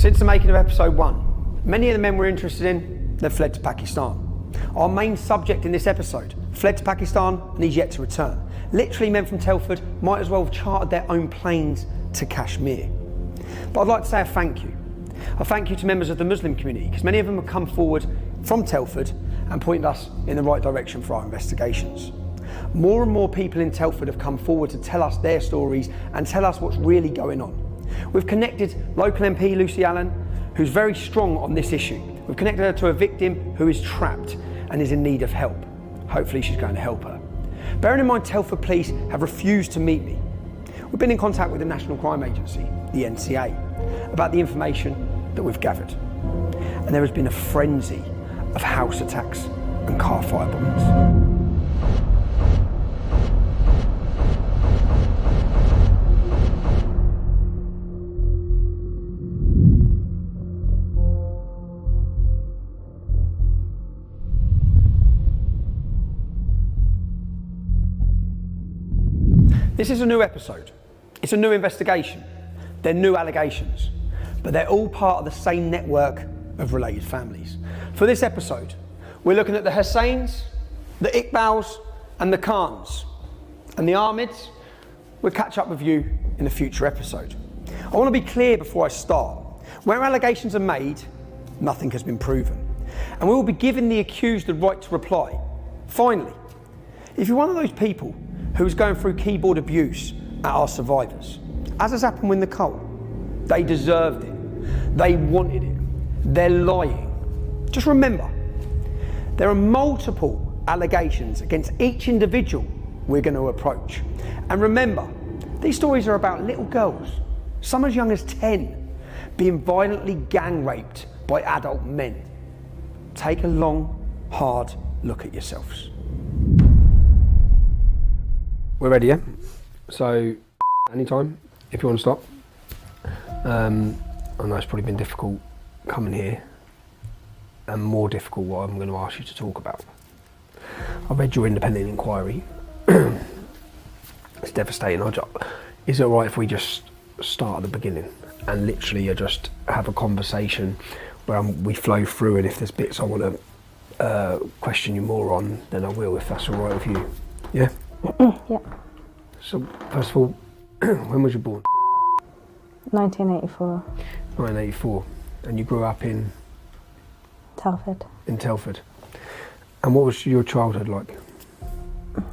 Since the making of episode 1, many of the men we're interested in, they've fled to Pakistan. Our main subject in this episode fled to Pakistan and he's yet to return. Literally, men from Telford might as well have chartered their own planes to Kashmir. But I'd like to say a thank you. A thank you to members of the Muslim community, because many of them have come forward from Telford and pointed us in the right direction for our investigations. More and more people in Telford have come forward to tell us their stories and tell us what's really going on. We've connected local MP Lucy Allen, who's very strong on this issue. We've connected her to a victim who is trapped and is in need of help. Hopefully she's going to help her. Bearing in mind Telford Police have refused to meet me, we've been in contact with the National Crime Agency, the NCA, about the information that we've gathered. And there has been a frenzy of house attacks and car fire bombings. This is a new episode. It's a new investigation. They're new allegations, but they're all part of the same network of related families. For this episode, we're looking at the Hussains, the Iqbals, and the Khans. And the Ahmeds, we'll catch up with you in a future episode. I want to be clear before I start. Where allegations are made, nothing has been proven. And we will be giving the accused the right to reply. Finally, if you're one of those people who's going through keyboard abuse at our survivors, as has happened with Nicole, they deserved it. They wanted it. They're lying. Just remember, there are multiple allegations against each individual we're going to approach. And remember, these stories are about little girls, some as young as 10, being violently gang raped by adult men. Take a long, hard look at yourselves. We're ready, yeah? So, anytime, if you want to stop. I know it's probably been difficult coming here, and more difficult what I'm going to ask you to talk about. I read your independent inquiry. It's devastating. Is it alright if we just start at the beginning and literally just have a conversation where we flow through, and if there's bits I want to question you more on, then I will, if that's alright with you. Yeah? Yeah. So, first of all, when was you born? 1984. 1984. And you grew up in? Telford. In Telford. And what was your childhood like?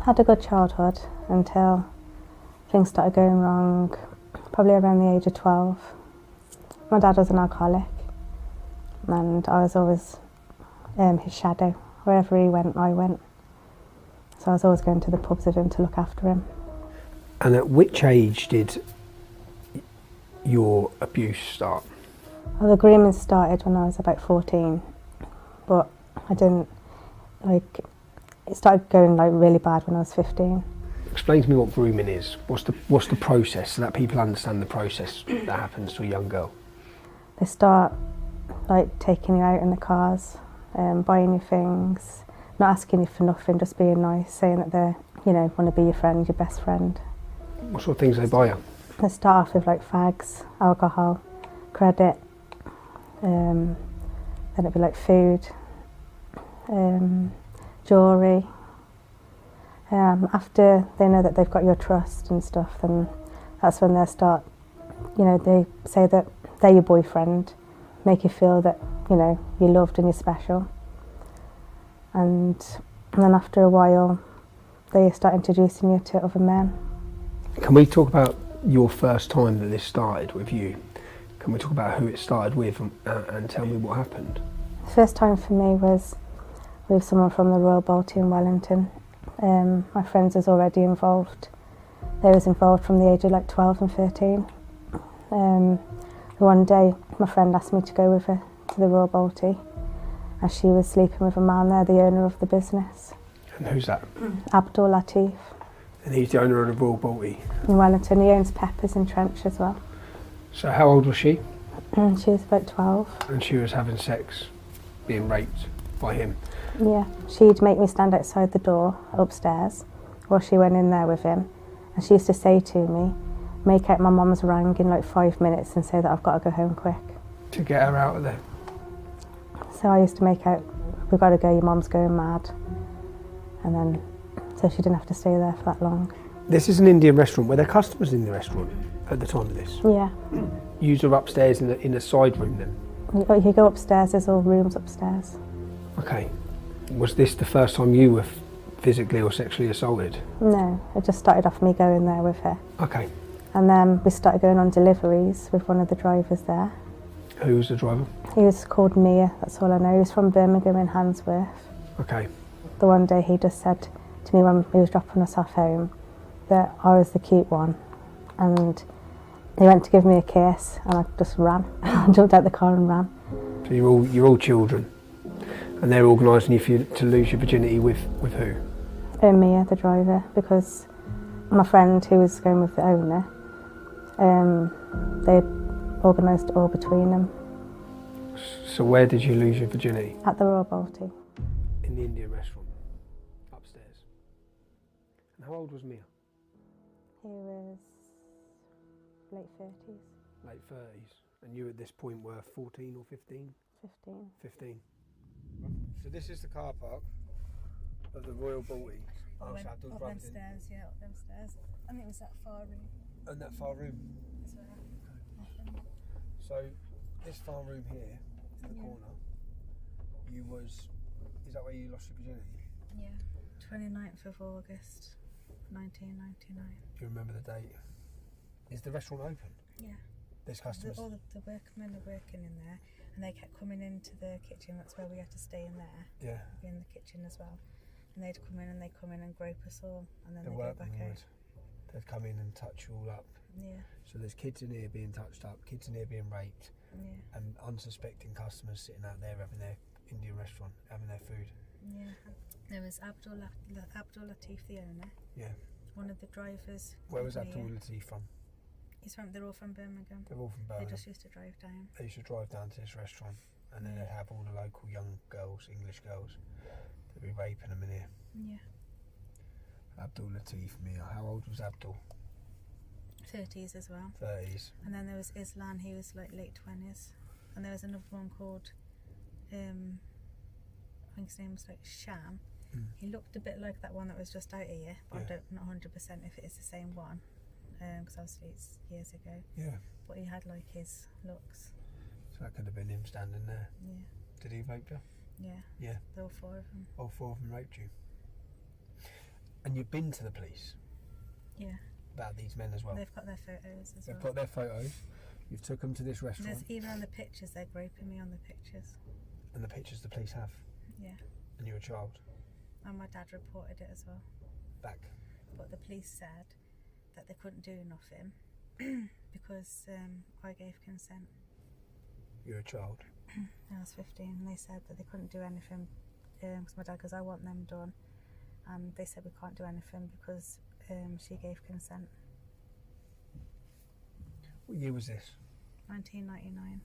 Had a good childhood until things started going wrong, probably around the age of 12. My dad was an alcoholic, and I was always his shadow. Wherever he went, I went. So I was always going to the pubs with him to look after him. And at which age did your abuse start? Well, the grooming started when I was about 14, but I didn't, it started going really bad when I was 15. Explain to me what grooming is. What's the process, so that people understand the process that happens to a young girl? They start taking you out in the cars, buying you things, not asking you for nothing, just being nice, saying that they, want to be your friend, your best friend. What sort of things they buy you? They start off with fags, alcohol, credit, then it'd be food, jewellery. After they know that they've got your trust and stuff, then that's when they start, they say that they're your boyfriend, make you feel that, you're loved and you're special. And then after a while, they start introducing you to other men. Can we talk about your first time that this started with you? Can we talk about who it started with and tell me what happened? The first time for me was with someone from the Royal Balti in Wellington. My friends was already involved. They was involved from the age of 12 and 13. One day, my friend asked me to go with her to the Royal Balti, as she was sleeping with a man there, the owner of the business. And who's that? Abdul Latif. And he's the owner of the Royal Balti? In Wellington. He owns Peppers in Trench as well. So how old was she? She was about 12. And she was having sex, being raped by him? Yeah. She'd make me stand outside the door upstairs while she went in there with him. And she used to say to me, make out my mum's rang in 5 minutes and say that I've got to go home quick. To get her out of there. So I used to make out, we've got to go, your mum's going mad. And then, so she didn't have to stay there for that long. This is an Indian restaurant. Were there customers in the restaurant at the time of this? Yeah. You were upstairs in the side room then? You go upstairs, there's all rooms upstairs. Okay. Was this the first time you were physically or sexually assaulted? No, it just started off me going there with her. Okay. And then we started going on deliveries with one of the drivers there. Who was the driver? He was called Mia, that's all I know. He was from Birmingham in Handsworth. Okay. The one day he just said to me when he was dropping us off home that I was the cute one. And he went to give me a kiss and I just ran. I jumped out the car and ran. So you're all children, and they're organising you to lose your virginity with who? Mia, the driver, because my friend who was going with the owner, they organised it all between them. So where did you lose your virginity? At the Royal Balti. In the Indian restaurant, upstairs. And how old was Mia? He was late 30s. Late 30s. And you at this point were 14 or 15? 15. 15. So this is the car park of the Royal Balti. Up them stairs, yeah, up them stairs. I think it was that far room And that far room. as well. So this far room here in the corner, is that where you lost your virginity? Yeah. 29th of August, 1999. Do you remember the date? Is the restaurant open? Yeah. There's customers. All the workmen are working in there, and they kept coming into the kitchen. That's where we had to stay in there. Yeah. Be in the kitchen as well. And they'd come in and grope us all, and then The they'd go workmen back would. out. They'd come in and touch you all up. Yeah. So there's kids in here being touched up, kids in here being raped, Yeah. and unsuspecting customers sitting out there having their Indian restaurant, having their food. Yeah. There was Abdul Latif, the owner. Yeah. One of the drivers. Where was Mia. Abdul Latif from? They're all from Birmingham. They're all from They Birmingham. just used to drive down. They used to drive down to this restaurant, and then they'd have all the local young girls, English girls, they'd be raping them in here. Yeah. Abdul Latif Mia. How old was Abdul? 30s as well. 30s. And then there was Islan, he was like late 20s. And there was another one called, I think his name was like Sham. He looked a bit like that one that was just out here, but Yeah. I don't know 100% if it is the same one, because obviously it's years ago. Yeah. But he had like his looks. So that could have been him standing there. Yeah, Did he rape you? yeah. Yeah. There were 4 of them. All 4 of them raped you. And you've been to the police Yeah. about these men as well. They've got their photos as They've well. got their photos. You've took them to this restaurant, There's even on the pictures, they're groping me on the pictures. and the pictures the police have, Yeah. and you're a child. And my dad reported it as well. Back. But the police said that they couldn't do nothing because I gave consent. You're a child. I was 15 and they said that they couldn't do anything because my dad goes, I want them done. And they said we can't do anything because she gave consent. What year was this? 1999.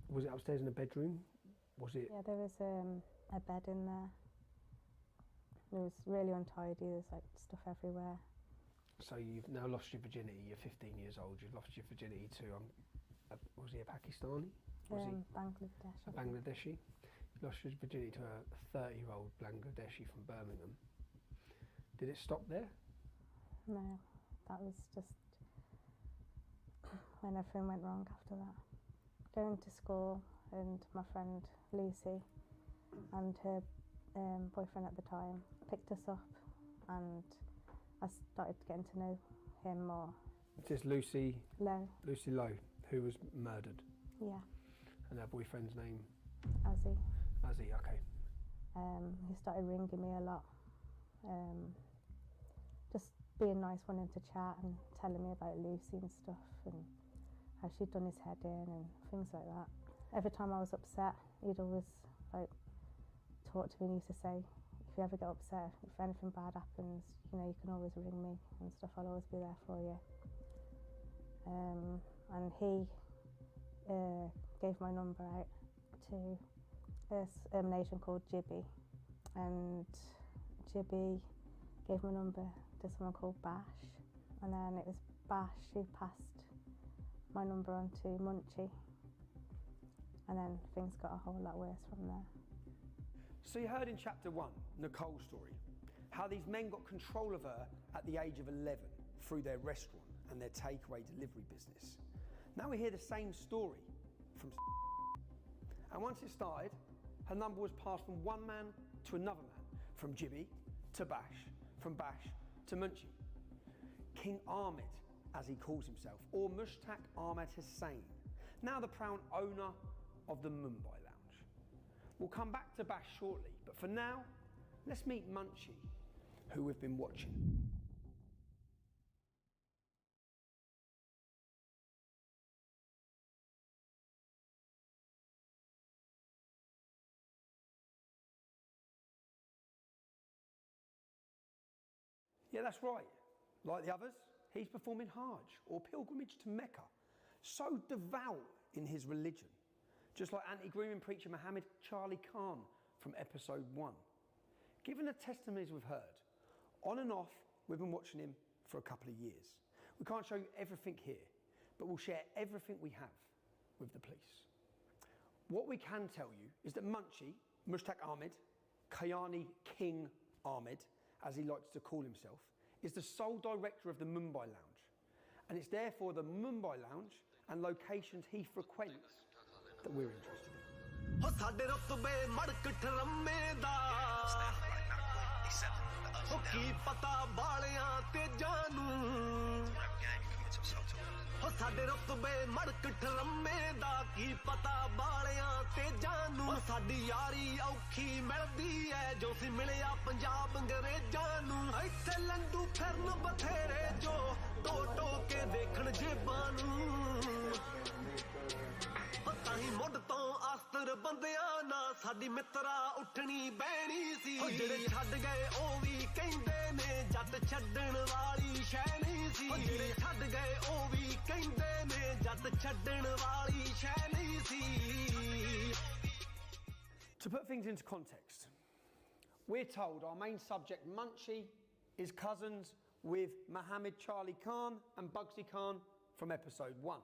Was it upstairs in the bedroom? Was it? Yeah, there was a bed in there. It was really untidy, there's like stuff everywhere. So you've now lost your virginity. You're 15 years old. You've lost your virginity to was he a Pakistani? Was he Bangladesh. a Bangladeshi? You lost your virginity to a 30-year-old Bangladeshi from Birmingham. Did it stop there? No, that was just when everything went wrong after that. Going to school and my friend Lucy and her boyfriend at the time picked us up and I started getting to know him more. This is Lucy Low, Lowe, who was murdered, yeah, and her boyfriend's name Azzy. Azzy. Okay. He started ringing me a lot, just being nice, wanting to chat and telling me about Lucy and stuff and how she'd done his head in and things like that. Every time I was upset, he'd always like talk to me and used to say, if you ever get upset, if anything bad happens, you know, you can always ring me and stuff, I'll always be there for you. And he gave my number out to an Asian called Jibby, and Jibby gave my number to someone called Bash, and then it was Bash who passed my number on to Munchie, And then things got a whole lot worse from there. So you heard in chapter 1, Nicole's story, how these men got control of her at the age of 11 through their restaurant and their takeaway delivery business. Now we hear the same story from and once it started, her number was passed from one man to another man, from Jibby to Bash, from Bash to Munchie. King Ahmed, as he calls himself, or Mushtaq Ahmed Hussain, now the proud owner of the Mumbai Lounge. We'll come back to Bash shortly, but for now, let's meet Munchie, who we've been watching. Yeah, that's right. Like the others, he's performing Hajj, or pilgrimage to Mecca, so devout in his religion, just like anti-grooming preacher Muhammad Charlie Khan from episode 1. Given the testimonies we've heard, on and off, we've been watching him for a couple of years. We can't show you everything here, but we'll share everything we have with the police. What we can tell you is that Munchie, Mushtaq Ahmed, Kayani King Ahmed, as he likes to call himself, is the sole director of the Mumbai Lounge. And it's therefore the Mumbai Lounge and locations he frequents that we're interested in. ਸਾਡੇ ਰਤਬੇ ਮੜਕ ਠਰਮੇ ਦਾ ਕੀ ਪਤਾ ਬਾਲਿਆਂ ਤੇ ਜਾਨੂੰ ਸਾਡੀ ਯਾਰੀ ਔਖੀ ਮਿਲਦੀ ਐ ਜੋ ਸੀ ਮਿਲਿਆ ਪੰਜਾਬ ਅੰਗਰੇਜ਼ਾਂ ਨੂੰ ਇੱਥੇ ਲੰਡੂ ਫਿਰਨ ਬਥੇਰੇ ਜੋ ਟੋ ਕੇ ਦੇਖਣ ਜੇਬਾਂ ਨੂੰ ਤਾਂ ਹੀ ਮੁੱਢ ਤੋਂ ਆਸਤਰ ਬੰਦਿਆਂ ਨਾ ਸਾਡੀ ਮਿੱਤਰਾ ਉੱਠਣੀ ਬਹਿਣੀ ਸੀ ਜਿਹੜੇ ਛੱਡ ਗਏ ਉਹ ਵੀ ਕਹਿੰਦੇ ਨੇ ਜੱਟ ਛੱਡਣ ਵਾਲੀ ਸ਼ੈ ਨਹੀਂ ਸੀ ਜਿਹੜੇ ਛੱਡ ਗਏ ਉਹ ਵੀ ਕਹਿੰਦੇ ਨੇ ਜੱਟ ਛੱਡਣ ਵਾਲੀ ਸ਼ੈ ਨਹੀਂ ਸੀ To put things into context, we're told our main subject, Munchie, is cousins with Muhammad Charlie Khan and Bugsy Khan from episode 1.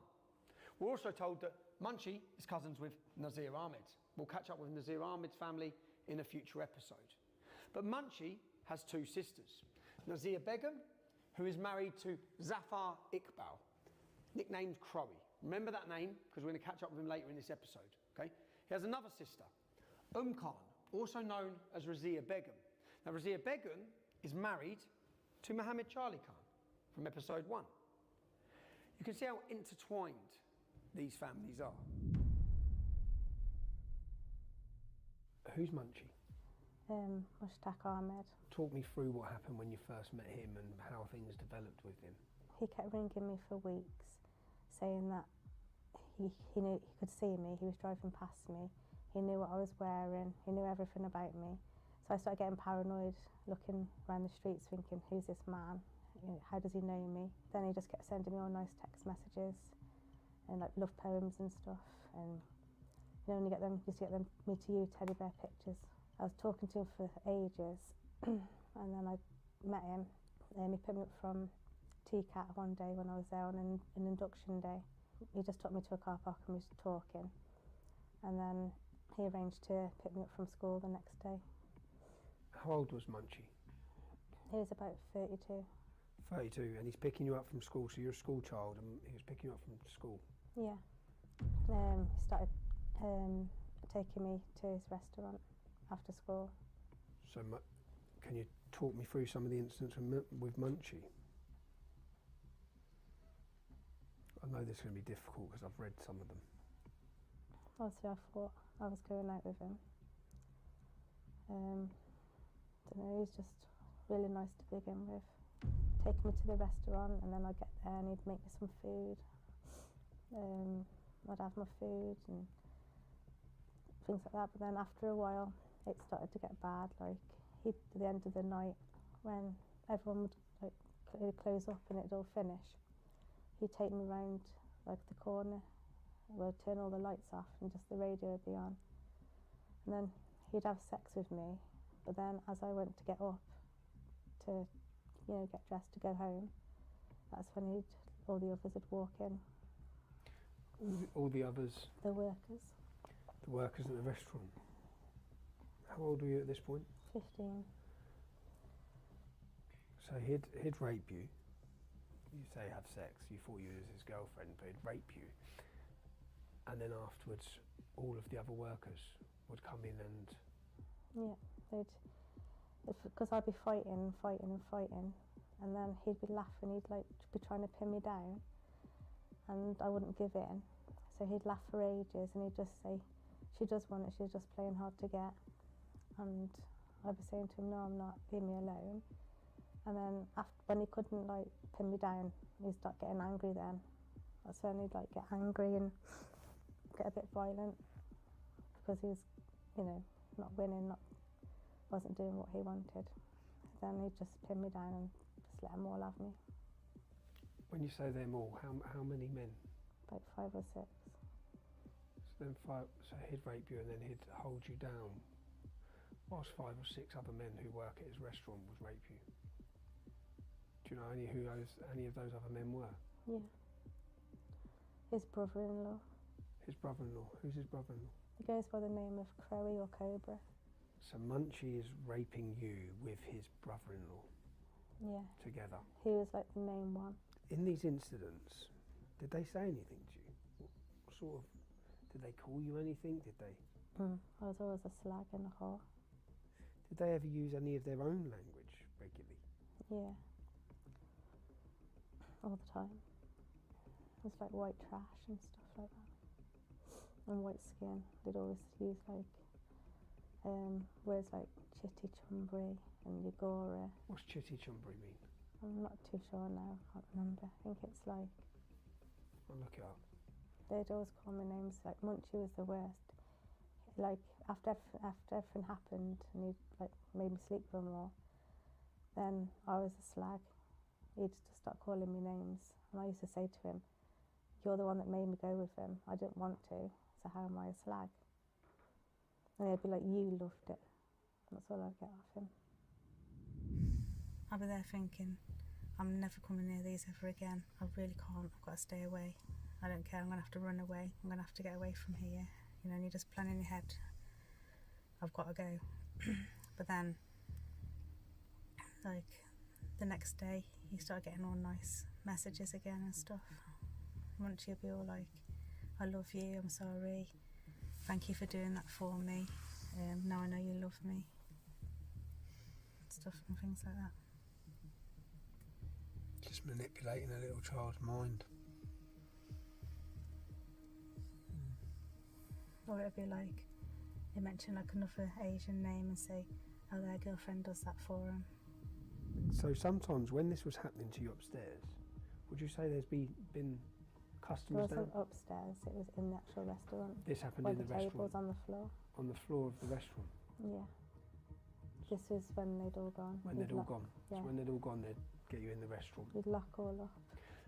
We're also told that Munchie is cousins with Nazir Ahmed. We'll catch up with Nazir Ahmed's family in a future episode. But Munchie has two sisters. Nazir Begum, who is married to Zafar Iqbal, nicknamed Crowy. Remember that name, because we're going to catch up with him later in this episode, okay? He has another sister, Khan, also known as Razia Begum. Now, Razia Begum is married to Muhammad Charlie Khan from episode 1. You can see how intertwined these families are. Who's Munchie? Mushtaq Ahmed. Talk me through what happened when you first met him and how things developed with him. He kept ringing me for weeks, saying that he knew he could see me. He was driving past me. He knew what I was wearing. He knew everything about me. So I started getting paranoid, looking around the streets, thinking, "Who's this man? You know, how does he know me?" Then he just kept sending me all nice text messages and like love poems and stuff. And you know, when you get them, just get them me to you teddy bear pictures. I was talking to him for ages, and then I met him. He picked me up from TCAT one day when I was there on an induction day. He just took me to a car park and we was talking, and then he arranged to pick me up from school the next day. How old was Munchie? He was about 32. 32, and he's picking you up from school, so you're a school child and he was picking you up from school. Yeah. He started taking me to his restaurant after school. So can you talk me through some of the incidents with Munchie? I know this is going to be difficult because I've read some of them. Obviously I thought I was going out with him. Don't know, he was just really nice to begin with. Take me to the restaurant and then I'd get there and he'd make me some food. I'd have my food and things like that, but then after a while it started to get bad. Like at the end of the night when everyone would like close up and it'd all finish, he'd take me round like the corner, we'd turn all the lights off and just the radio would be on, and then he'd have sex with me. But then as I went to get up to, you know, get dressed to go home, that's when all the others would walk in. All the others? The workers. The workers at the restaurant. How old were you at this point? 15. So he'd rape you. You say have sex. You thought you was his girlfriend, but he'd rape you. And then afterwards, all of the other workers would come in and... Yeah, because I'd be fighting, and then he'd be laughing, he'd like be trying to pin me down, and I wouldn't give in. So he'd laugh for ages, and he'd just say, she does want it, she's just playing hard to get. And I'd be saying to him, no, I'm not, leave me alone. And then when he couldn't like pin me down, he'd start getting angry then. That's when he'd like get angry and get a bit violent, because he was, you know, not winning, wasn't doing what he wanted. Then he'd just pin me down and just let them all have me. When you say them all, how many men? Like 5 or 6. So then so he'd rape you and then he'd hold you down, whilst 5 or 6 other men who work at his restaurant would rape you. Do you know who any of those other men were? Yeah. His brother-in-law. His brother-in-law. Who's his brother-in-law? He goes by the name of Crowy or Cobra. So Munchie is raping you with his brother-in-law. Yeah. Together. He was like the main one. In these incidents, did they say anything to you? What sort of, did they call you anything? Did they? I was always a slag and a whore. Did they ever use any of their own language regularly? Yeah. All the time. It was like white trash and stuff like that. And white skin. They'd always use like words like chitty chumbry and yagora. What's chitty chumbry mean? I'm not too sure now, I can't remember. I think it's like... I'll look it up. They'd always call me names, like Munchie was the worst. Like after everything happened and he like made me sleep with them all, then I was a slag. He'd just start calling me names, and I used to say to him, "You're the one that made me go with him. I didn't want to, so how am I a slag?" And he'd be like, "You loved it." That's all I'd get off him. I'll be there thinking, I'm never coming near these ever again. I really can't. I've got to stay away. I don't care. I'm going to have to run away. I'm going to have to get away from here. You know, and you just plan in your head, I've got to go. But then, like, the next day, you start getting all nice messages again and stuff. Once you'll be all like, I love you, I'm sorry, thank you for doing that for me, now I know you love me. Stuff and things like that. Just manipulating a little child's mind. Or it'd be like, they mention like another Asian name and say, oh, their girlfriend does that for them. So sometimes when this was happening to you upstairs, would you say there's been It customers wasn't down? upstairs, it was in the actual restaurant. This happened where in the the restaurant? tables on the floor. On the floor of the restaurant? Yeah. This was when they'd all gone. When they'd all gone? Yeah. So when they'd all gone, they'd get you in the restaurant? We'd lock all up.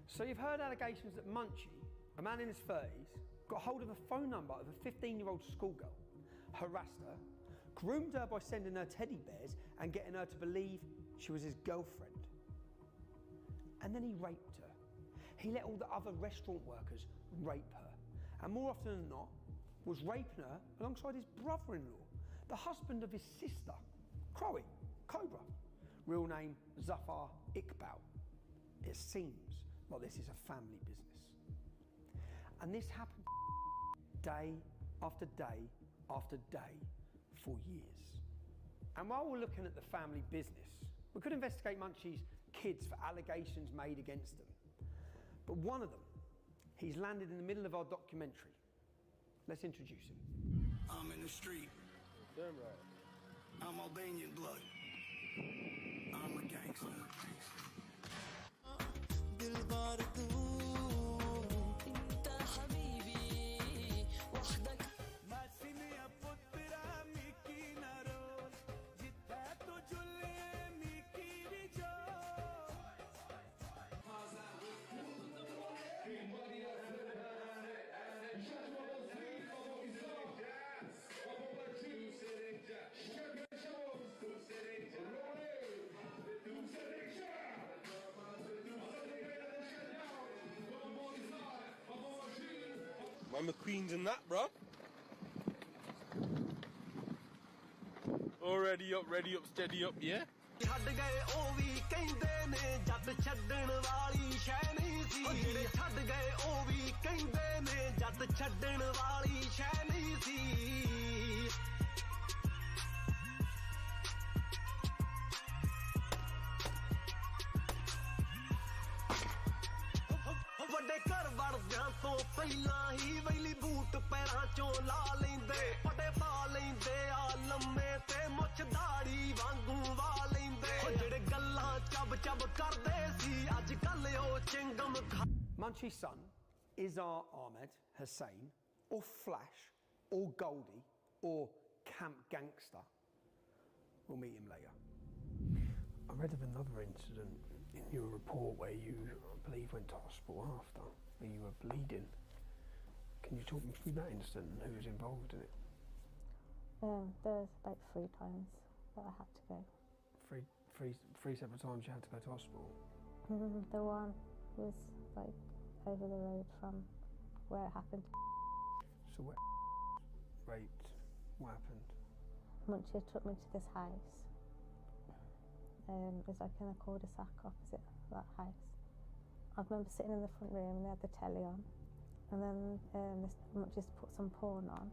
So you've heard allegations that Munchie, a man in his 30s, got hold of a phone number of a 15-year-old schoolgirl, harassed her, groomed her by sending her teddy bears and getting her to believe she was his girlfriend. And then he raped her. He let all the other restaurant workers rape her. And more often than not, was raping her alongside his brother-in-law, the husband of his sister, Crowy, Cobra. Real name, Zafar Iqbal. It seems like this is a family business. And this happened day after day after day for years. And while we're looking at the family business, we could investigate Munchie's kids for allegations made against them. But one of them, he's landed in the middle of our documentary. Let's introduce him. I'm in the street. Damn right. I'm Albanian blood. I'm a gangster. I'm the queens in that, bro. ready up, steady up, yeah? ਛੱਡ ਗਏ ਉਹ ਵੀ ਕਹਿੰਦੇ ਨੇ ਜੱਟ ਛੱਡਣ ਵਾਲੀ ਸ਼ੈ ਨਹੀਂ ਸੀ ਜਿਹੜੇ ਛੱਡ ਗਏ ਉਹ ਵੀ ਕਹਿੰਦੇ ਨੇ ਜੱਟ ਛੱਡਣ ਵਾਲੀ ਸ਼ੈ ਨਹੀਂ ਸੀ ਵੱਡੇ ਘਰ ਵੜਦਿਆਂ ਤੋਂ ਪਹਿਲਾਂ ਹੀ ਵੈਲੀ ਬੂਟ ਪੈਰਾਂ ਚੋਂ ਲਾ ਲੈਂਦੇ ਪਟੇ ਪਾ ਲੈਂਦੇ ਆ ਲੰਮੇ ਤੇ ਮੁੱਛ ਦਾੜੀ ਵਾਂਗੂ ਵਾ ਲੈਂਦੇ ਜਿਹੜੇ ਗੱਲਾਂ ਚੱਬ ਕਰਦੇ ਸੀ ਅੱਜ ਕੱਲ ਉਹ chewing gum Munchie's son, Izar Ahmed Hussain, or Flash, or Goldie, or Camp Gangster. We'll meet him later. I read of another incident in your report where you, I believe, went to hospital after, where you were bleeding. Can you talk me through that incident and who was involved in it? There was about 3 times that I had to go. Three separate times you had to go to hospital? The one was like over the road from where it happened. So where raped, what happened? Munchie took me to this house. It was like in a cul-de-sac opposite that house. I remember sitting in the front room and they had the telly on, and then Munchie put some porn on,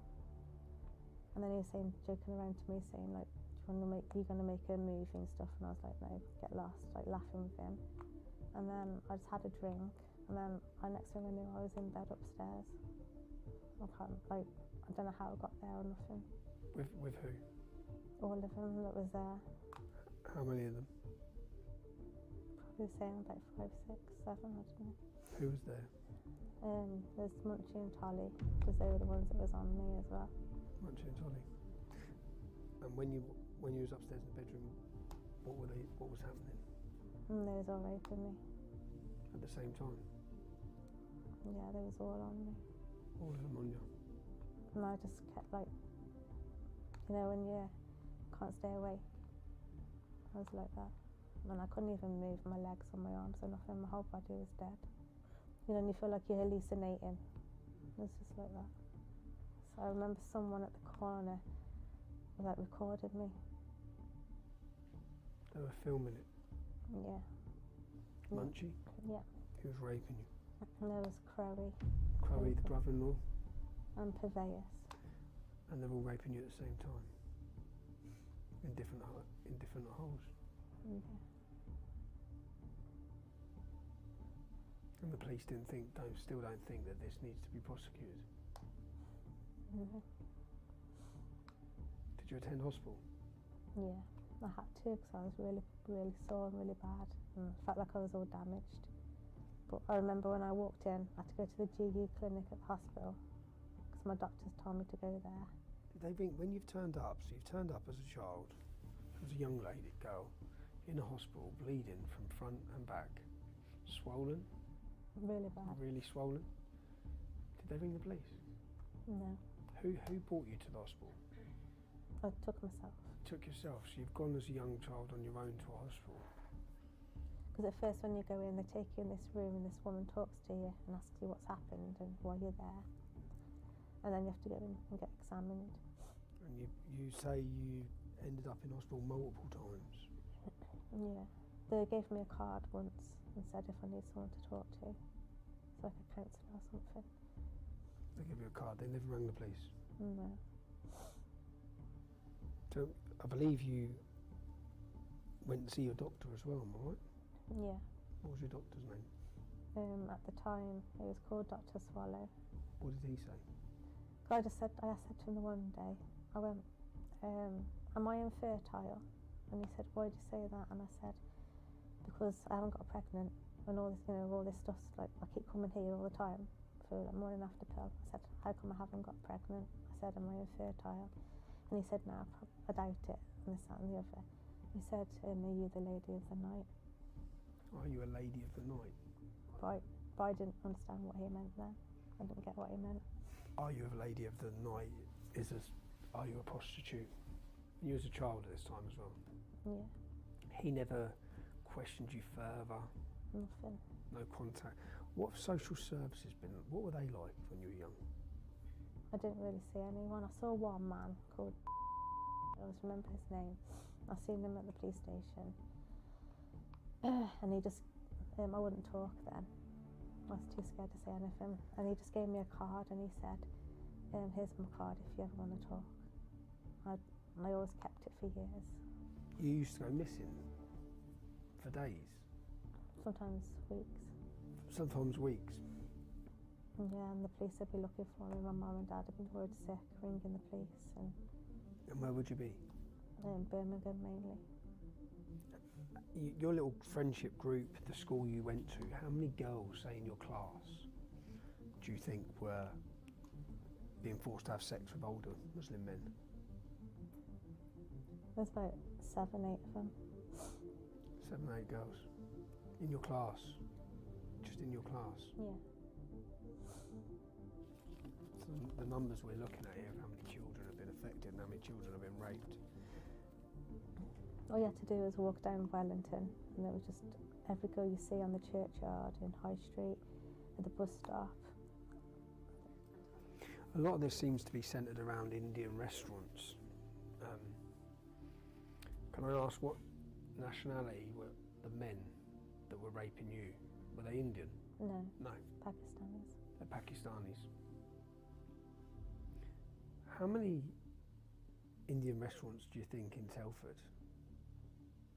and then he was joking around to me, saying like, "Are you going to make a movie and stuff?" And I was like, "No, get lost," like laughing with him. And then I just had a drink, and then next thing I knew, I was in bed upstairs. I don't know how I got there or nothing. With who? All of them that was there. How many of them? Probably saying about 5, 6, 7, I don't know. Who was there? There's Munchie and Tolly, because they were the ones that was on me as well. Munchie and Tolly. And when you was upstairs in the bedroom, what was happening? And they was all raping me. At the same time? Yeah, they was all on me. All of them on you? And I just kept like, when you can't stay awake, I was like that. And I couldn't even move my legs or my arms or nothing, my whole body was dead. And you feel like you're hallucinating. It was just like that. So I remember someone at the corner like recorded me. They were filming it? Yeah. Munchie? Yeah. He was raping you? And there was Crowe. Crowe, the brother-in-law? And Purveyor. And they're all raping you at the same time? In different holes? Yeah. And the police still don't think that this needs to be prosecuted? No. Did you attend hospital? Yeah, I had to because I was really, really sore and really bad, and I felt like I was all damaged. But I remember when I walked in, I had to go to the GU clinic at the hospital because my doctors told me to go there. Did they bring, when you've turned up, so you've turned up as a child, as a young lady, girl, in a hospital, bleeding from front and back, swollen? Really bad. Really swollen? Did they ring the police? No. Who brought you to the hospital? I took myself. You took yourself, so you've gone as a young child on your own to a hospital? Because at first when you go in, they take you in this room and this woman talks to you and asks you what's happened and why you're there. And then you have to go in and get examined. And you say you ended up in hospital multiple times? Yeah. They gave me a card once and said if I need someone to talk to, so like a counsellor or something. They gave you a card, they never rang the police? No. So I believe you went to see your doctor as well, am I right? Yeah. What was your doctor's name? At the time, it was called Dr. Swallow. What did he say? I said to him the one day, I went, am I infertile? And he said, why did you say that? And I said, because I haven't got pregnant and all this, all this stuff's like, I keep coming here all the time for like morning after pill. I said, how come I haven't got pregnant? I said, am I infertile? And he said, no, I doubt it, and this, that and the other. He said, are you the lady of the night? Are you a lady of the night? But I didn't understand what he meant then. I didn't get what he meant. Are you a lady of the night? Are you a prostitute? And you was a child at this time as well? Yeah. He never questioned you further? Nothing. No contact? What have social services been, what were they like when you were young? I didn't really see anyone. I saw one man called I always remember his name. I seen him at the police station. And he just, I wouldn't talk then. I was too scared to say anything. And he just gave me a card and he said, here's my card if you ever want to talk. And I always kept it for years. You used to go missing for days? Sometimes weeks. Sometimes weeks? Yeah, and the police would be looking for me. My mum and dad had been worried sick, ringing the police. And where would you be? in Birmingham mainly. Your little friendship group, the school you went to, how many girls, say in your class, do you think were being forced to have sex with older Muslim men? There's about 7, 8 of them. 7, 8 girls? In your class? Just in your class? Yeah. So the numbers we're looking at here of how many children have been affected and how many children have been raped. All you had to do was walk down Wellington and there was just every girl you see on the churchyard, in High Street, at the bus stop. A lot of this seems to be centred around Indian restaurants. Can I ask what nationality were the men that were raping you? Were they Indian? No. No. Pakistanis. They're Pakistanis. How many Indian restaurants do you think in Telford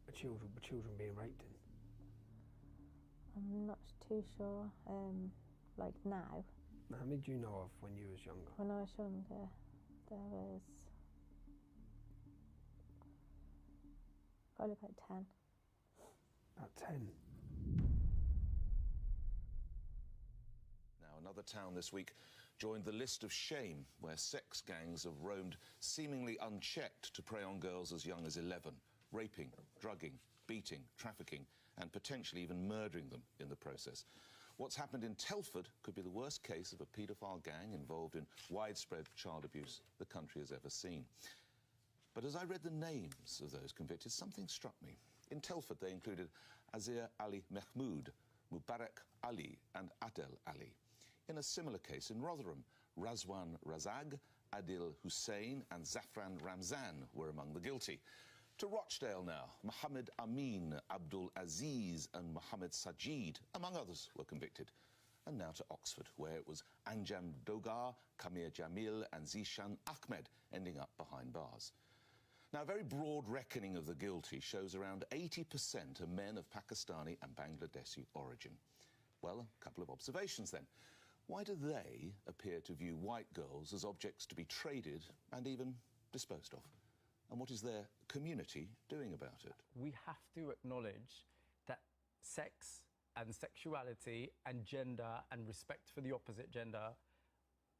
are children being raped in? I'm not too sure. Like now. Now, how many do you know of when you was younger? When I was younger, there was probably about 10. About 10. Now, another town this week joined the list of shame, where sex gangs have roamed seemingly unchecked to prey on girls as young as 11, raping, drugging, beating, trafficking, and potentially even murdering them in the process. What's happened in Telford could be the worst case of a paedophile gang involved in widespread child abuse the country has ever seen. But as I read the names of those convicted, something struck me. In Telford, they included Azir Ali Mahmood, Mubarak Ali, and Adel Ali. In a similar case in Rotherham, Razwan Razag, Adil Hussein, and Zafran Ramzan were among the guilty. To Rochdale now, Mohammed Amin, Abdul Aziz, and Mohammed Sajid, among others, were convicted. And now to Oxford, where it was Anjam Dogar, Kamir Jamil, and Zishan Ahmed ending up behind bars. Now, a very broad reckoning of the guilty shows around 80% are men of Pakistani and Bangladeshi origin. Well, a couple of observations then. Why do they appear to view white girls as objects to be traded and even disposed of? And what is their community doing about it? We have to acknowledge that sex and sexuality and gender and respect for the opposite gender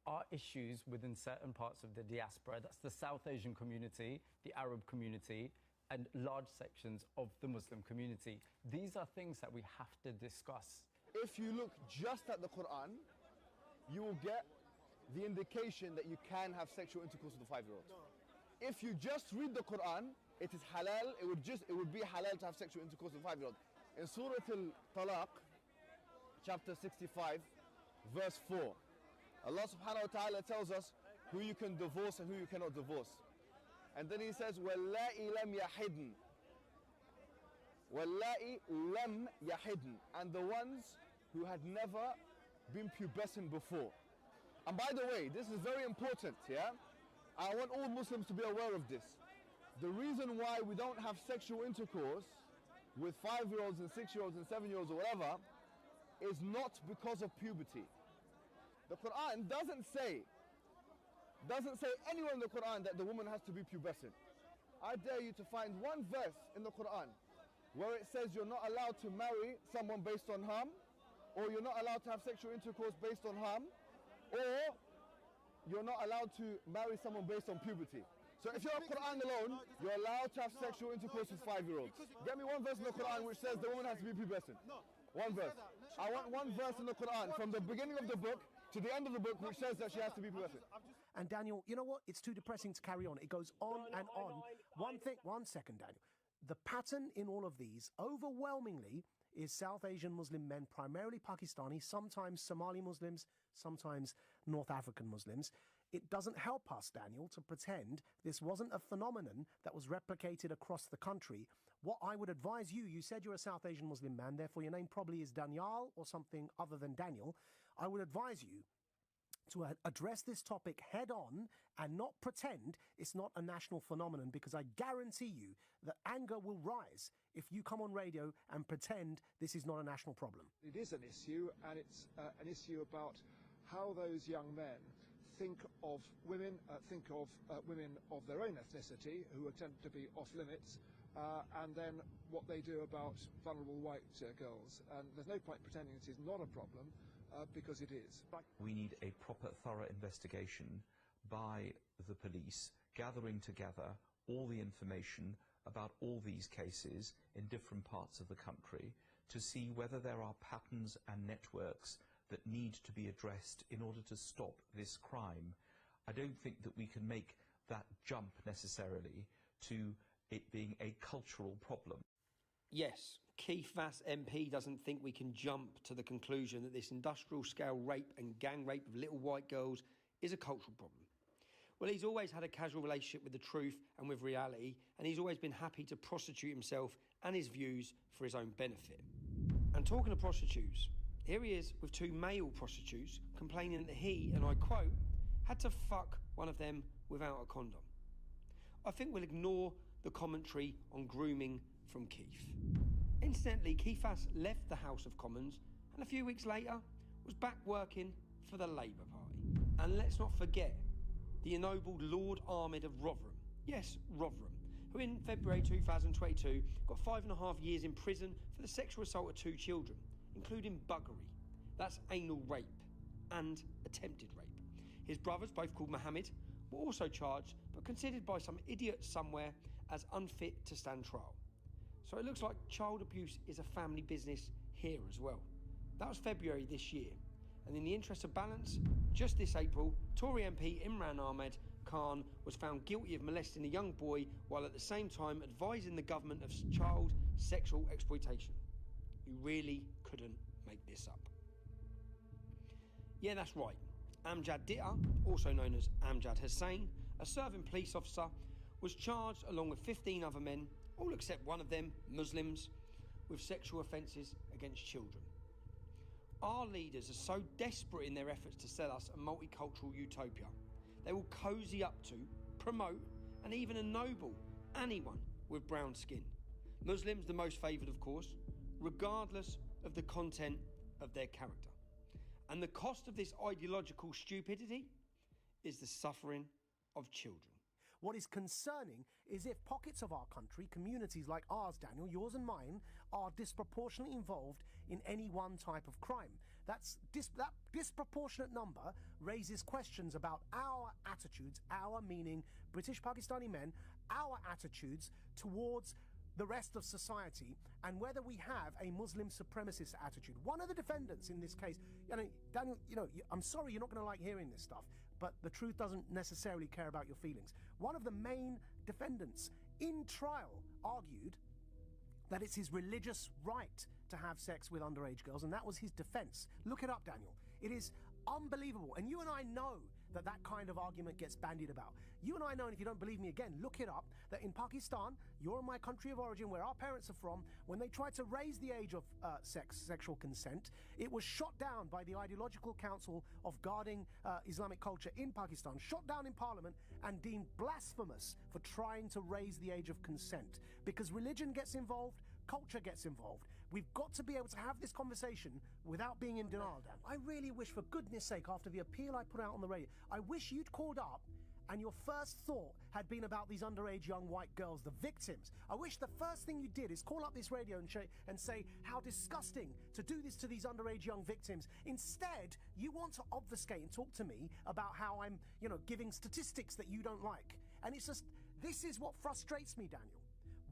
are issues within certain parts of the diaspora. That's the South Asian community, the Arab community, and large sections of the Muslim community. These are things that we have to discuss. If you look just at the Quran, you will get the indication that you can have sexual intercourse with a 5-year-old. If you just read the Quran, it is halal, it would be halal to have sexual intercourse with a 5-year-old. In Surah Al-Talaq, chapter 65, verse 4, Allah subhanahu wa ta'ala tells us who you can divorce and who you cannot divorce. And then he says, وَاللَّائِ لَمْ يَحِدْنَ. وَاللَّائِ لَمْ يَحِدْنَ. And the ones who had never been pubescent before. And by the way, this is very important, yeah? I want all Muslims to be aware of this. The reason why we don't have sexual intercourse with 5-year-olds and 6-year-olds and 7-year-olds or whatever is not because of puberty. The Quran doesn't say anywhere in the Quran that the woman has to be pubescent. I dare you to find one verse in the Quran where it says you're not allowed to marry someone based on harm, or you're not allowed to have sexual intercourse based on harm, or you're not allowed to marry someone based on puberty. So if you're Quran alone, you're allowed to have sexual intercourse with 5-year-olds. Get me one verse in the Quran which says the woman has to be pubescent. One verse. I want one verse in the Quran from the beginning of the book to the end of the book which says that she has to be pubescent. And Daniel, you know what? It's too depressing to carry on. It goes on and on. One second, Daniel. The pattern in all of these, overwhelmingly, is South Asian Muslim men, primarily Pakistani, sometimes Somali Muslims, sometimes North African Muslims, it doesn't help us, Daniel, to pretend this wasn't a phenomenon that was replicated across the country. What I would advise you, you said you're a South Asian Muslim man, therefore your name probably is Danial or something other than Daniel. I would advise you to address this topic head on and not pretend it's not a national phenomenon, because I guarantee you that anger will rise if you come on radio and pretend this is not a national problem. It is an issue, and it's an issue about how those young men think of women of their own ethnicity who attempt to be off limits, and then what they do about vulnerable white girls. And there's no point pretending it is not a problem, because it is. We need a proper, thorough investigation by the police, gathering together all the information about all these cases in different parts of the country to see whether there are patterns and networks that need to be addressed in order to stop this crime. I don't think that we can make that jump necessarily to it being a cultural problem. Yes, Keith Vass MP doesn't think we can jump to the conclusion that this industrial-scale rape and gang rape of little white girls is a cultural problem. Well, he's always had a casual relationship with the truth and with reality, and he's always been happy to prostitute himself and his views for his own benefit. And talking of prostitutes, here he is with two male prostitutes complaining that he, and I quote, had to fuck one of them without a condom. I think we'll ignore the commentary on grooming from Keith. Incidentally, Keith Vass left the House of Commons and a few weeks later was back working for the Labour Party. And let's not forget the ennobled Lord Ahmed of Rotherham. Yes, Rotherham, who in February 2022 got 5.5 years in prison for the sexual assault of 2 children, including buggery. That's anal rape and attempted rape. His brothers, both called Mohammed, were also charged but considered by some idiot somewhere as unfit to stand trial. So it looks like child abuse is a family business here as well. That was February this year. And in the interest of balance, just this April, Tory MP Imran Ahmed Khan was found guilty of molesting a young boy while at the same time advising the government of child sexual exploitation. You really couldn't make this up. Yeah, that's right. Amjad Ditta, also known as Amjad Hussain, a serving police officer, was charged along with 15 other men, all except one of them, Muslims, with sexual offences against children. Our leaders are so desperate in their efforts to sell us a multicultural utopia, they will cozy up to, promote, and even ennoble anyone with brown skin. Muslims the most favoured, of course, regardless of the content of their character. And the cost of this ideological stupidity is the suffering of children. What is concerning is if pockets of our country, communities like ours, Daniel, yours and mine, are disproportionately involved in any one type of crime. That disproportionate number raises questions about our attitudes, our meaning British Pakistani men, our attitudes towards the rest of society, and whether we have a Muslim supremacist attitude. One of the defendants in this case, Daniel, I'm sorry you're not going to like hearing this stuff, but the truth doesn't necessarily care about your feelings. One of the main defendants in trial argued that it's his religious right to have sex with underage girls, and that was his defense. Look it up, Daniel. It is unbelievable, and you and I know that that kind of argument gets bandied about. You and I know, and if you don't believe me again, look it up, that in Pakistan, you're in my country of origin, where our parents are from, when they tried to raise the age of sexual consent, it was shot down by the Ideological Council of Guarding Islamic Culture in Pakistan, shot down in Parliament and deemed blasphemous for trying to raise the age of consent. Because religion gets involved, culture gets involved. We've got to be able to have this conversation without being in denial, Dan. I really wish, for goodness sake, after the appeal I put out on the radio, I wish you'd called up and your first thought had been about these underage young white girls, the victims. I wish the first thing you did is call up this radio and say how disgusting to do this to these underage young victims. Instead, you want to obfuscate and talk to me about how I'm, giving statistics that you don't like. And it's just, this is what frustrates me, Daniel.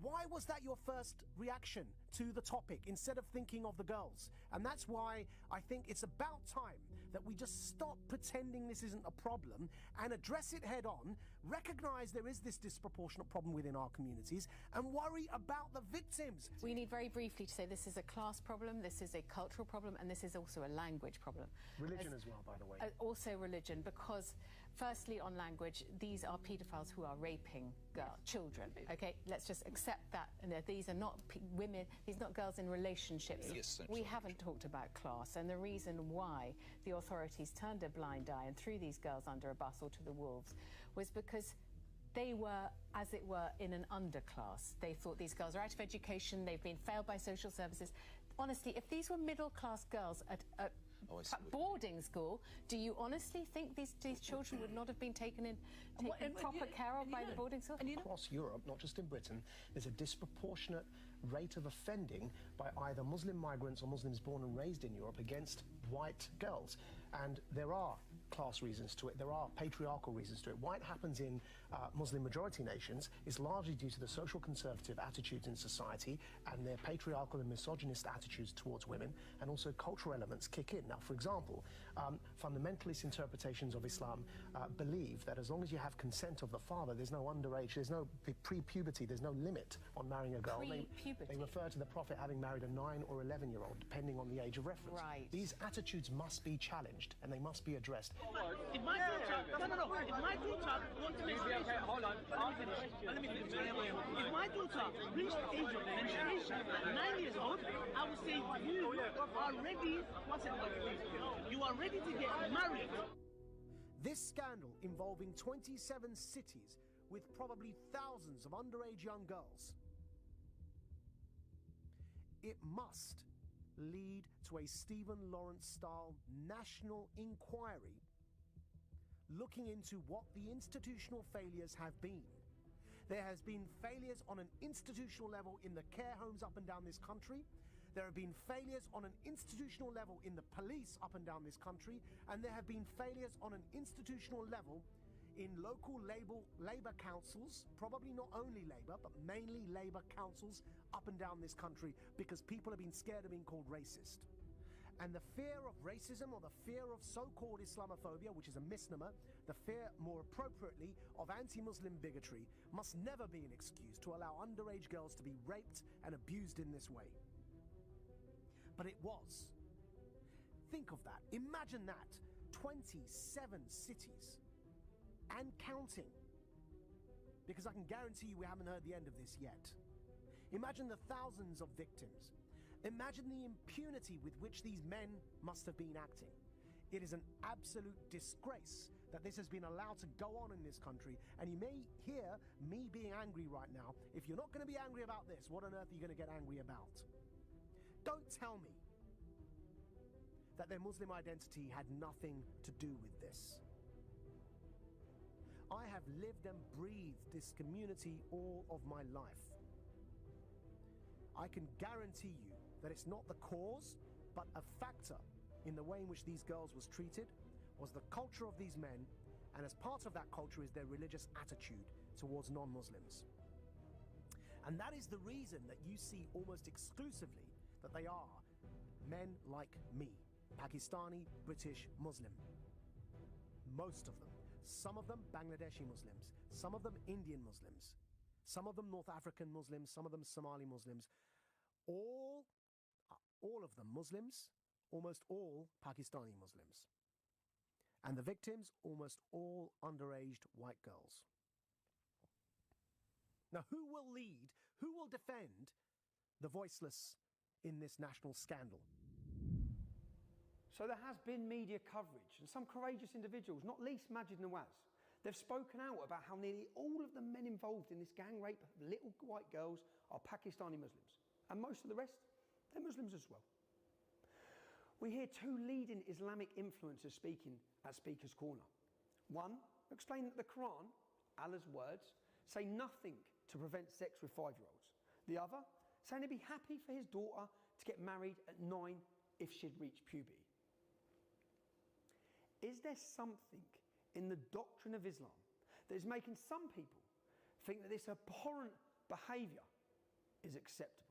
Why was that your first reaction to the topic instead of thinking of the girls. And that's why I think it's about time that we just stop pretending this isn't a problem and address it head on, recognize there is this disproportionate problem within our communities, and worry about the victims. We need very briefly to say this is a class problem, this is a cultural problem, and this is also a language problem. Religion as well, by the way. Also religion, because firstly on language, these are paedophiles who are raping children, okay? Let's just accept that. And these are not women, these are not girls in relationships. Yes, we haven't talked about class, and the reason why the authorities turned a blind eye and threw these girls under a bus or to the wolves was because they were, as it were, in an underclass. They thought these girls are out of education, they've been failed by social services. Honestly, if these were middle-class girls at boarding school, do you honestly think these children would not have been taken proper care of by the boarding school? Across Europe, not just in Britain, there's a disproportionate rate of offending by either Muslim migrants or Muslims born and raised in Europe against white girls. And there are class reasons to it, there are patriarchal reasons to it. Why it happens in Muslim majority nations is largely due to the social conservative attitudes in society and their patriarchal and misogynist attitudes towards women, and also cultural elements kick in. Now, for example, fundamentalist interpretations of Islam believe that as long as you have consent of the father, there's no underage, there's no pre-puberty, there's no limit on marrying a girl. They refer to the Prophet having married a 9 or 11-year-old, depending on the age of reference. Right. These attitudes must be challenged and they must be addressed. If my daughter, if my daughter wants to okay, hold on, I'll finish. Let me finish. If my daughter reached the age of menstruation at 9 years old, I would say you are ready. You are ready to get married. This scandal involving 27 cities with probably thousands of underage young girls, it must lead to a Stephen Lawrence-style national inquiry looking into what the institutional failures have been. There has been failures on an institutional level in the care homes up and down this country. There have been failures on an institutional level in the police up and down this country, and there have been failures on an institutional level in local Labour councils, probably not only Labour, but mainly Labour councils up and down this country, because people have been scared of being called racist. And the fear of racism, or the fear of so-called Islamophobia, which is a misnomer, the fear, more appropriately, of anti-Muslim bigotry, must never be an excuse to allow underage girls to be raped and abused in this way. But it was. Think of that. Imagine that. 27 cities. And counting. Because I can guarantee you we haven't heard the end of this yet. Imagine the thousands of victims. Imagine the impunity with which these men must have been acting. It is an absolute disgrace that this has been allowed to go on in this country. And you may hear me being angry right now. If you're not going to be angry about this, what on earth are you going to get angry about? Don't tell me that their Muslim identity had nothing to do with this. I have lived and breathed this community all of my life. I can guarantee you that it's not the cause, but a factor in the way in which these girls was treated was the culture of these men, and as part of that culture is their religious attitude towards non-Muslims. And that is the reason that you see almost exclusively that they are men like me, Pakistani, British, Muslim. Most of them. Some of them Bangladeshi Muslims, some of them Indian Muslims, some of them North African Muslims, some of them Somali Muslims. All of them Muslims, almost all Pakistani Muslims. And the victims, almost all underaged white girls. Now, who will lead, who will defend the voiceless in this national scandal? So there has been media coverage, and some courageous individuals, not least Majid Nawaz, they've spoken out about how nearly all of the men involved in this gang rape of little white girls are Pakistani Muslims. And most of the rest, they're Muslims as well. We hear two leading Islamic influencers speaking at Speaker's Corner. One explained that the Quran, Allah's words, say nothing to prevent sex with 5-year-olds. The other saying he'd be happy for his daughter to get married at 9 if she'd reached puberty. Is there something in the doctrine of Islam that is making some people think that this abhorrent behaviour is acceptable?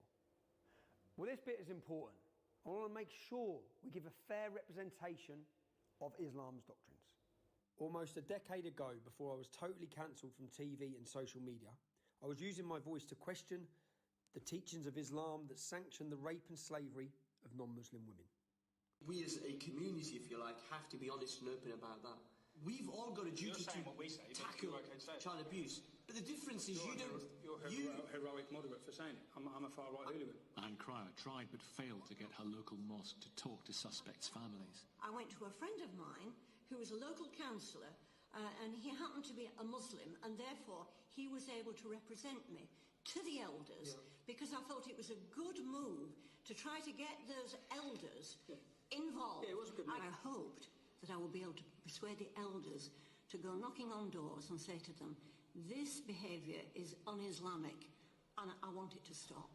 Well, this bit is important. I want to make sure we give a fair representation of Islam's doctrines. Almost a decade ago, before I was totally cancelled from TV and social media, I was using my voice to question the teachings of Islam that sanction the rape and slavery of non-Muslim women. We as a community, if you like, have to be honest and open about that. We've all got a duty to tackle child abuse. But the difference is You're a heroic moderate for saying it. I'm a far-right hooligan. Anne Cryer tried but failed to get her local mosque to talk to suspects' families. I went to a friend of mine who was a local councillor, and he happened to be a Muslim, and therefore he was able to represent me to the elders, because I thought it was a good move to try to get those elders involved. Yeah, it was a good move. And I hoped that I would be able to persuade the elders to go knocking on doors and say to them, this behaviour is un-Islamic and I want it to stop,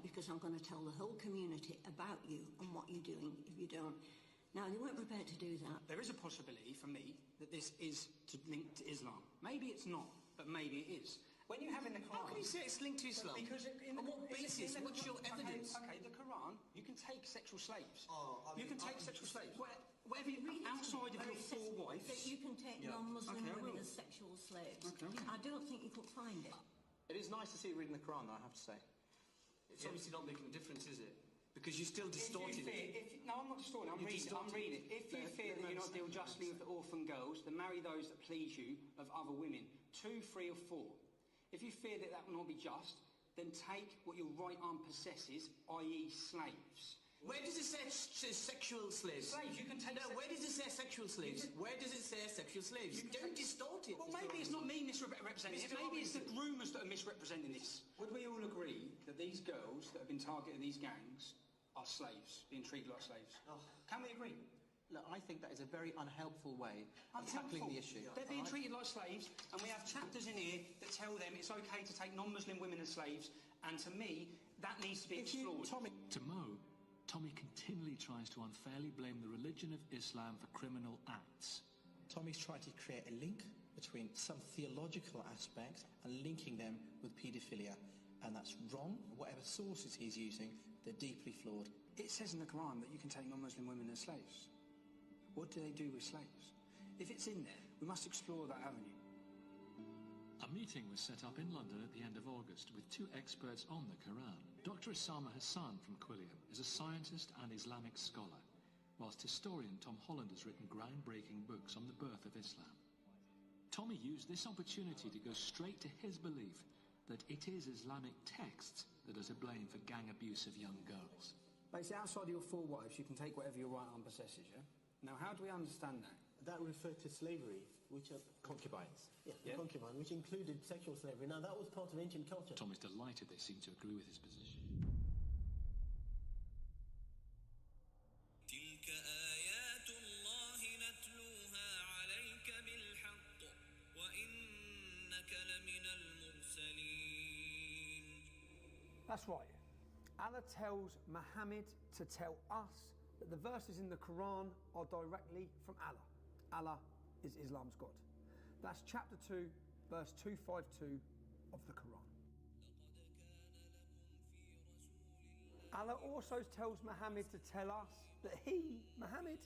because I'm going to tell the whole community about you and what you're doing if you don't. Now, they weren't prepared to do that. There is a possibility for me that this is linked to Islam. Maybe it's not, but maybe it is. When you have in the Quran... How can you say it's linked to Islam? Because on what basis? What's your evidence? Okay, the Quran, you can take sexual slaves. You can take sexual slaves. Whatever you... Outside of your four wives... That you can take non-Muslim women as sexual slaves. I don't think you could find it. It is nice to see you reading the Quran, though, I have to say. It's obviously not making a difference, is it? Because you still distorted it. No, I'm not distorting it. I'm reading it. If you fear that you not deal justly with the orphan girls, then marry those that please you of other women, 2, 3 or 4. If you fear that that will not be just, then take what your right arm possesses, i.e. slaves. Where does it say sexual slaves? Slaves, you can take... No, where does it say sexual slaves? Where does it say sexual slaves? You don't distort it. Well, maybe it's not me misrepresenting it. Maybe it's the groomers that are misrepresenting this. Would we all agree that these girls that have been targeted in these gangs are slaves, being treated like slaves? Can we agree? Look, I think that is a very unhelpful way of tackling the issue. They're being treated like slaves, and we have chapters in here that tell them it's okay to take non-Muslim women as slaves, and to me, that needs to be explored. To Mo, Tommy continually tries to unfairly blame the religion of Islam for criminal acts. Tommy's tried to create a link between some theological aspects and linking them with paedophilia, and that's wrong. Whatever sources he's using, they're deeply flawed. It says in the Quran that you can take non-Muslim women as slaves. What do they do with slaves? If it's in there, we must explore that avenue. A meeting was set up in London at the end of August with 2 experts on the Quran. Dr. Osama Hassan from Quilliam is a scientist and Islamic scholar, whilst historian Tom Holland has written groundbreaking books on the birth of Islam. Tommy used this opportunity to go straight to his belief that it is Islamic texts that are to blame for gang abuse of young girls. Basically, outside of your 4 wives, you can take whatever your right arm possesses, yeah? Now, how do we understand that? That referred to slavery, which are concubines. Yeah, concubines, which included sexual slavery. Now, that was part of ancient culture. Tom is delighted they seem to agree with his position. تلك آيات الله نتلوها عليك بالحق وإنك لمن المرسلين. That's right. Allah tells Muhammad to tell us that the verses in the Quran are directly from Allah. Allah is Islam's God. That's chapter 2, verse 252 of the Quran. Allah also tells Muhammad to tell us that he, Muhammad,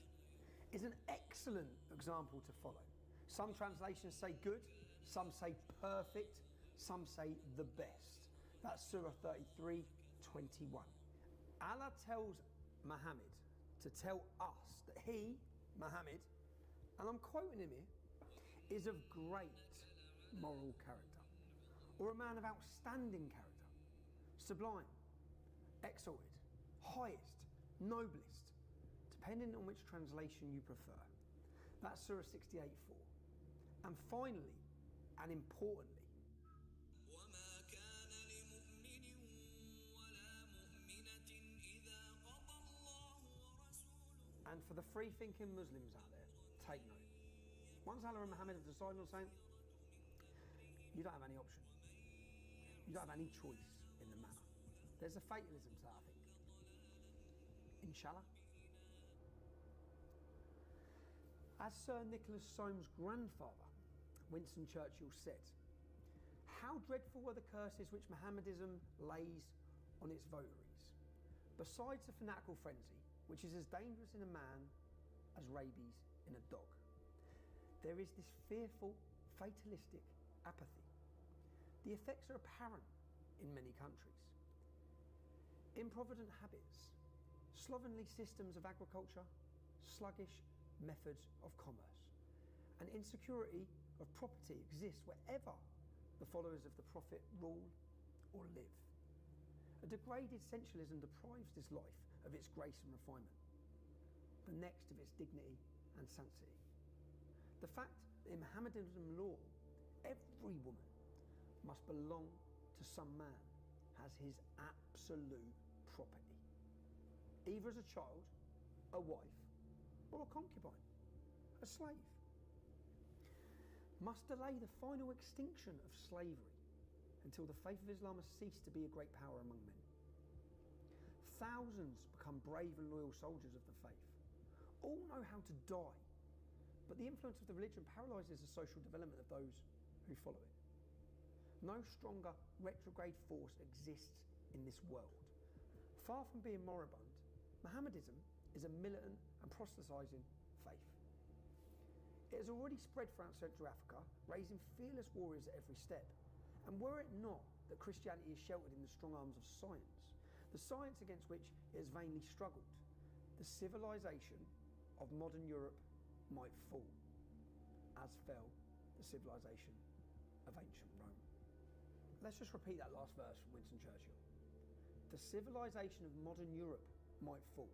is an excellent example to follow. Some translations say good, some say perfect, some say the best. That's Surah 33:21. Allah tells Muhammad to tell us that he, Muhammad, and I'm quoting him here, is of great moral character, or a man of outstanding character, sublime, exalted, highest, noblest, depending on which translation you prefer. That's Surah 68:4. And finally, and importantly, and for the free-thinking Muslims out there, take note. Once Allah and Muhammad have decided on something, you don't have any option. You don't have any choice in the matter. There's a fatalism to that, I think. Inshallah. As Sir Nicholas Soames' grandfather, Winston Churchill, said, "How dreadful were the curses which Mohammedanism lays on its votaries. Besides the fanatical frenzy, which is as dangerous in a man as rabies in a dog, there is this fearful, fatalistic apathy. The effects are apparent in many countries. Improvident habits, slovenly systems of agriculture, sluggish methods of commerce, and insecurity of property exists wherever the followers of the Prophet rule or live. A degraded sensualism deprives this life of its grace and refinement, the next of its dignity and sanctity. The fact that in Mohammedanism law, every woman must belong to some man has his absolute property, either as a child, a wife, or a concubine, a slave, must delay the final extinction of slavery until the faith of Islam has ceased to be a great power among men. Thousands become brave and loyal soldiers of the faith. All know how to die, but the influence of the religion paralyses the social development of those who follow it. No stronger retrograde force exists in this world. Far from being moribund, Mohammedanism is a militant and proselytizing faith. It has already spread throughout Central Africa, raising fearless warriors at every step. And were it not that Christianity is sheltered in the strong arms of science, the science against which it has vainly struggled, the civilization of modern Europe might fall, as fell the civilization of ancient Rome. Let's just repeat that last verse from Winston Churchill. The civilization of modern Europe might fall,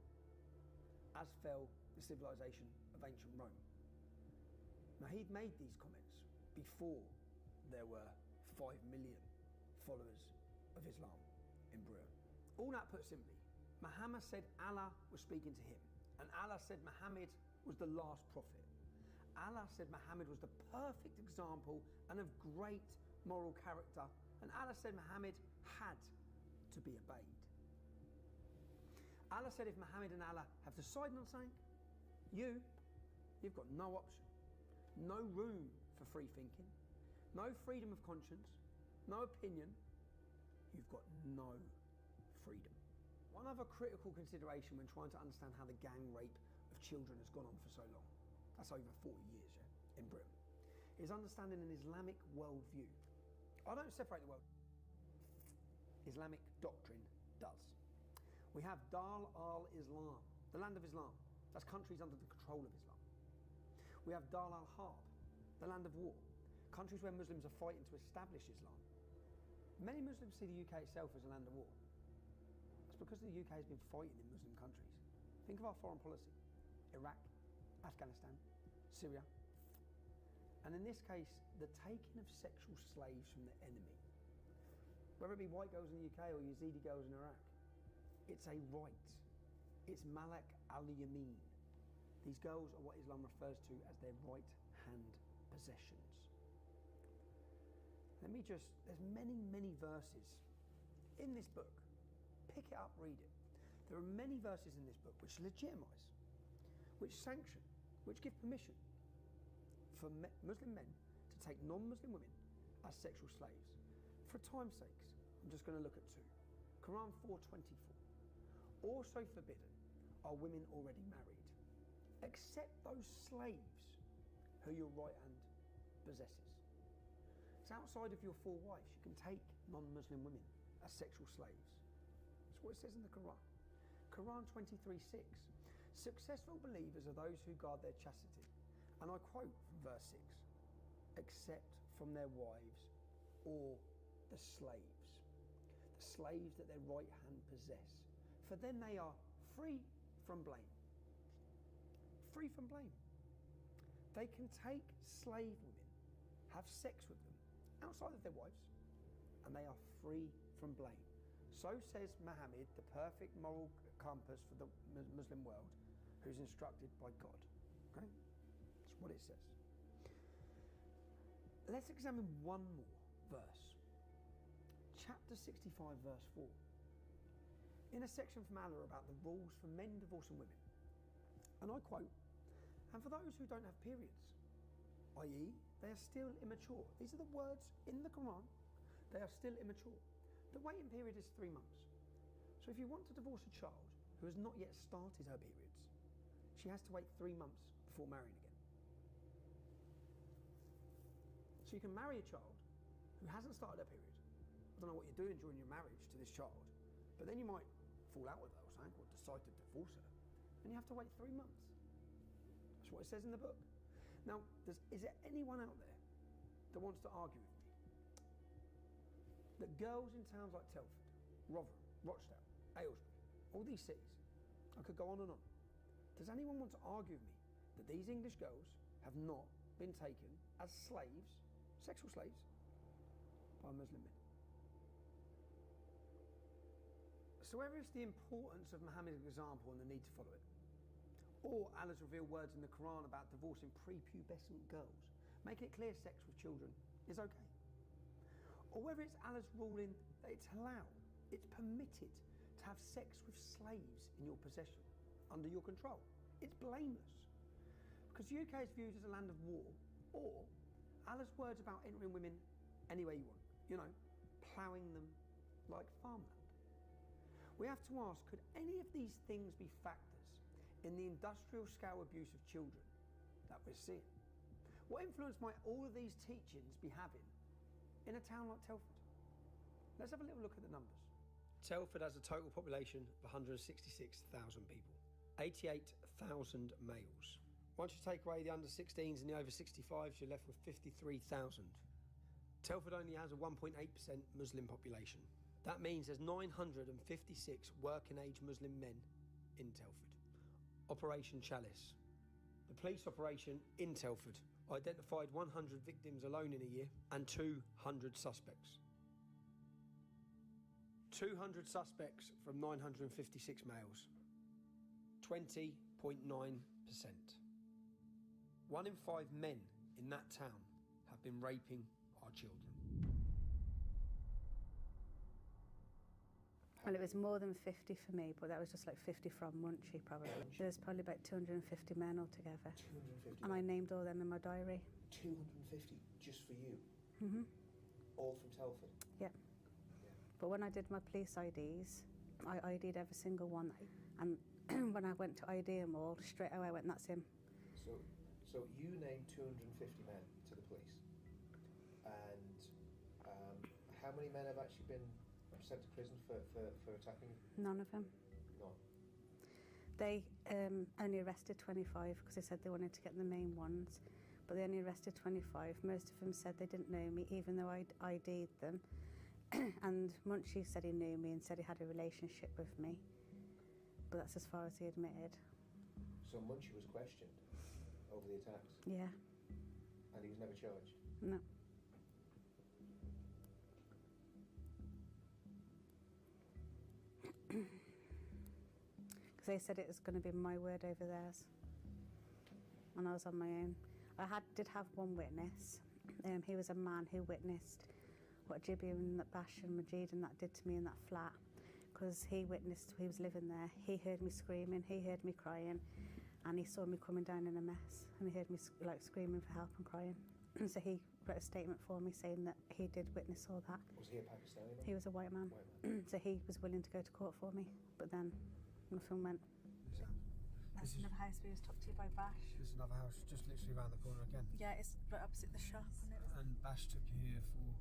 as fell the civilization of ancient Rome. Now, he'd made these comments before there were 5 million followers of Islam in Britain. All that put simply, Muhammad said Allah was speaking to him, and Allah said Muhammad was the last prophet. Allah said Muhammad was the perfect example and of great moral character, and Allah said Muhammad had to be obeyed. Allah said if Muhammad and Allah have decided on something, you've got no option, no room for free thinking, no freedom of conscience, no opinion. You've got no freedom. One other critical consideration when trying to understand how the gang rape of children has gone on for so long, that's over 40 years in Britain, is understanding an Islamic worldview. I don't separate the world. Islamic doctrine does. We have Dar al-Islam, the land of Islam. That's countries under the control of Islam. We have Dar al-Harb, the land of war, countries where Muslims are fighting to establish Islam. Many Muslims see the UK itself as a land of war. That's because the UK has been fighting in Muslim countries. Think of our foreign policy: Iraq, Afghanistan, Syria. And in this case, the taking of sexual slaves from the enemy, whether it be white girls in the UK or Yazidi girls in Iraq, it's a right. It's Malak al-Yamin. These girls are what Islam refers to as their right-hand possessions. There's many verses in this book. Pick it up, read it. There are many verses in this book which legitimize, which sanction, which give permission for Muslim men to take non-Muslim women as sexual slaves. For time's sakes, I'm just going to look at two. Quran 4:24. Also forbidden are women already married, except those slaves who your right hand possesses. It's outside of your four wives. You can take non-Muslim women as sexual slaves. That's what it says in the Quran. Quran 23:6. Successful believers are those who guard their chastity. And I quote from verse 6, except from their wives or the slaves that their right hand possess. For then they are free from blame. Free from blame. They can take slave women, have sex with them outside of their wives, and they are free from blame. So says Muhammad, the perfect moral compass for the Muslim world, who's instructed by God. Okay? That's what it says. Let's examine one more verse. Chapter 65, verse 4. In a section from Allah about the rules for men divorcing women. And I quote, and for those who don't have periods, i.e. they are still immature. These are the words in the Quran. They are still immature. The waiting period is 3 months. So if you want to divorce a child who has not yet started her periods, she has to wait 3 months before marrying again. So you can marry a child who hasn't started her period. I don't know what you're doing during your marriage to this child, but then you might fall out with her or something, or decide to divorce her, and you have to wait 3 months. That's what it says in the book. Now, is there anyone out there that wants to argue with me that girls in towns like Telford, Rotherham, Rochdale, Aylesbury, all these cities, I could go on and on. Does anyone want to argue with me that these English girls have not been taken as slaves, sexual slaves, by Muslim men? So whether it's the importance of Muhammad's example and the need to follow it, or Allah's revealed words in the Quran about divorcing prepubescent girls, making it clear sex with children is okay, or whether it's Allah's ruling that it's halal, it's permitted to have sex with slaves in your possession, under your control, it's blameless. Because the UK is viewed as a land of war, or Allah's words about entering women any way you want, you know, ploughing them like farmland. We have to ask, could any of these things be factors in the industrial scale abuse of children that we're seeing? What influence might all of these teachings be having in a town like Telford? Let's have a little look at the numbers. Telford has a total population of 166,000 people, 88,000 males. Once you take away the under 16s and the over 65s, you're left with 53,000. Telford only has a 1.8% Muslim population. That means there's 956 working age Muslim men in Telford. Operation Chalice. The police operation in Telford identified 100 victims alone in a year and 200 suspects. 200 suspects from 956 males. 20.9%. 1 in 5 men in that town have been raping our children. Well, it was more than 50 for me, but that was just like 50 from Munchie, probably. There's probably about 250 men altogether. 250 And I named all them in my diary. 250 just for you? hmm All from Telford? Yeah. But when I did my police IDs, I ID'd every single one. And when I went to ID them all, straight away I went, that's him. So you named 250 men to the police. And how many men have actually been sent to prison for attacking you? None of them. None. They only arrested 25 because they said they wanted to get the main ones, but they only arrested 25. Most of them said they didn't know me, even though I'd ID'd them. And Munchie said he knew me and said he had a relationship with me, but that's as far as he admitted. So Munchie was questioned over the attacks? Yeah. And he was never charged? No. Because they said it was going to be my word over theirs, and I was on my own. I did have one witness. He was a man who witnessed what Jibby and Bash and Majid and that did to me in that flat, because he witnessed, he was living there, he heard me screaming, he heard me crying, and he saw me coming down in a mess, and he heard me like screaming for help and crying. So he wrote a statement for me saying that he did witness all that. Was he a Pakistani man? He was a white man. So he was willing to go to court for me, but then nothing went. That's another house we was talked to by Bash. This is another house just literally around the corner again. Yeah, it's right opposite the shop. And Bash took you here for the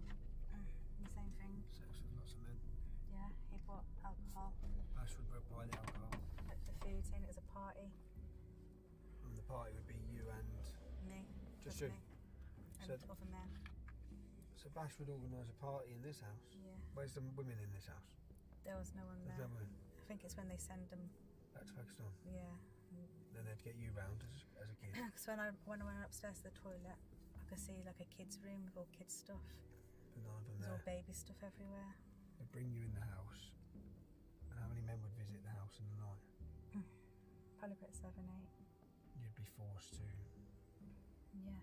same thing. sex with lots of men. Yeah, he bought alcohol. Bash would buy the alcohol. But the food, saying it was a party. And the party would be you and... Me. Just you? Me. And So, other men. so Bash would organise a party in this house? Yeah. Where's the women in this house? There was no one There's there. no women? I think it's when they send them. Back to Pakistan? Yeah. Then they'd get you round as a kid? Because when I went upstairs to the toilet, I could see like a kid's room with all kids' stuff. But none of them There's there. all baby stuff everywhere. They'd bring you in the house. And how many men would visit the house in the night? Probably about 7, 8. You'd be forced to... Yeah.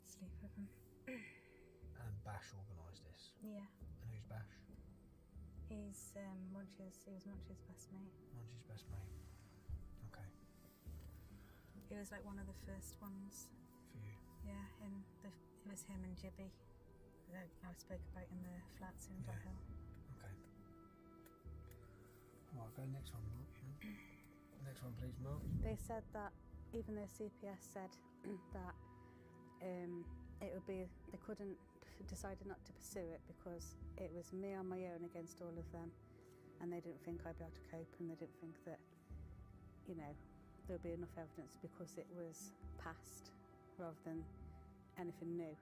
Sleep with them. And Bash organised this? Yeah. And who's Bash? He was Munchie's best mate. Munchie's best mate. Okay. He was like one of the first ones. For you? Yeah, it was him and Jibby that I spoke about in the flats in Black Hill. Okay. Right, go next one, Mark. Yeah. Next one, please, Mark. They said that even though CPS said that it would be, they decided not to pursue it because it was me on my own against all of them, and they didn't think I'd be able to cope, and they didn't think that, you know, there would be enough evidence because it was past rather than anything new.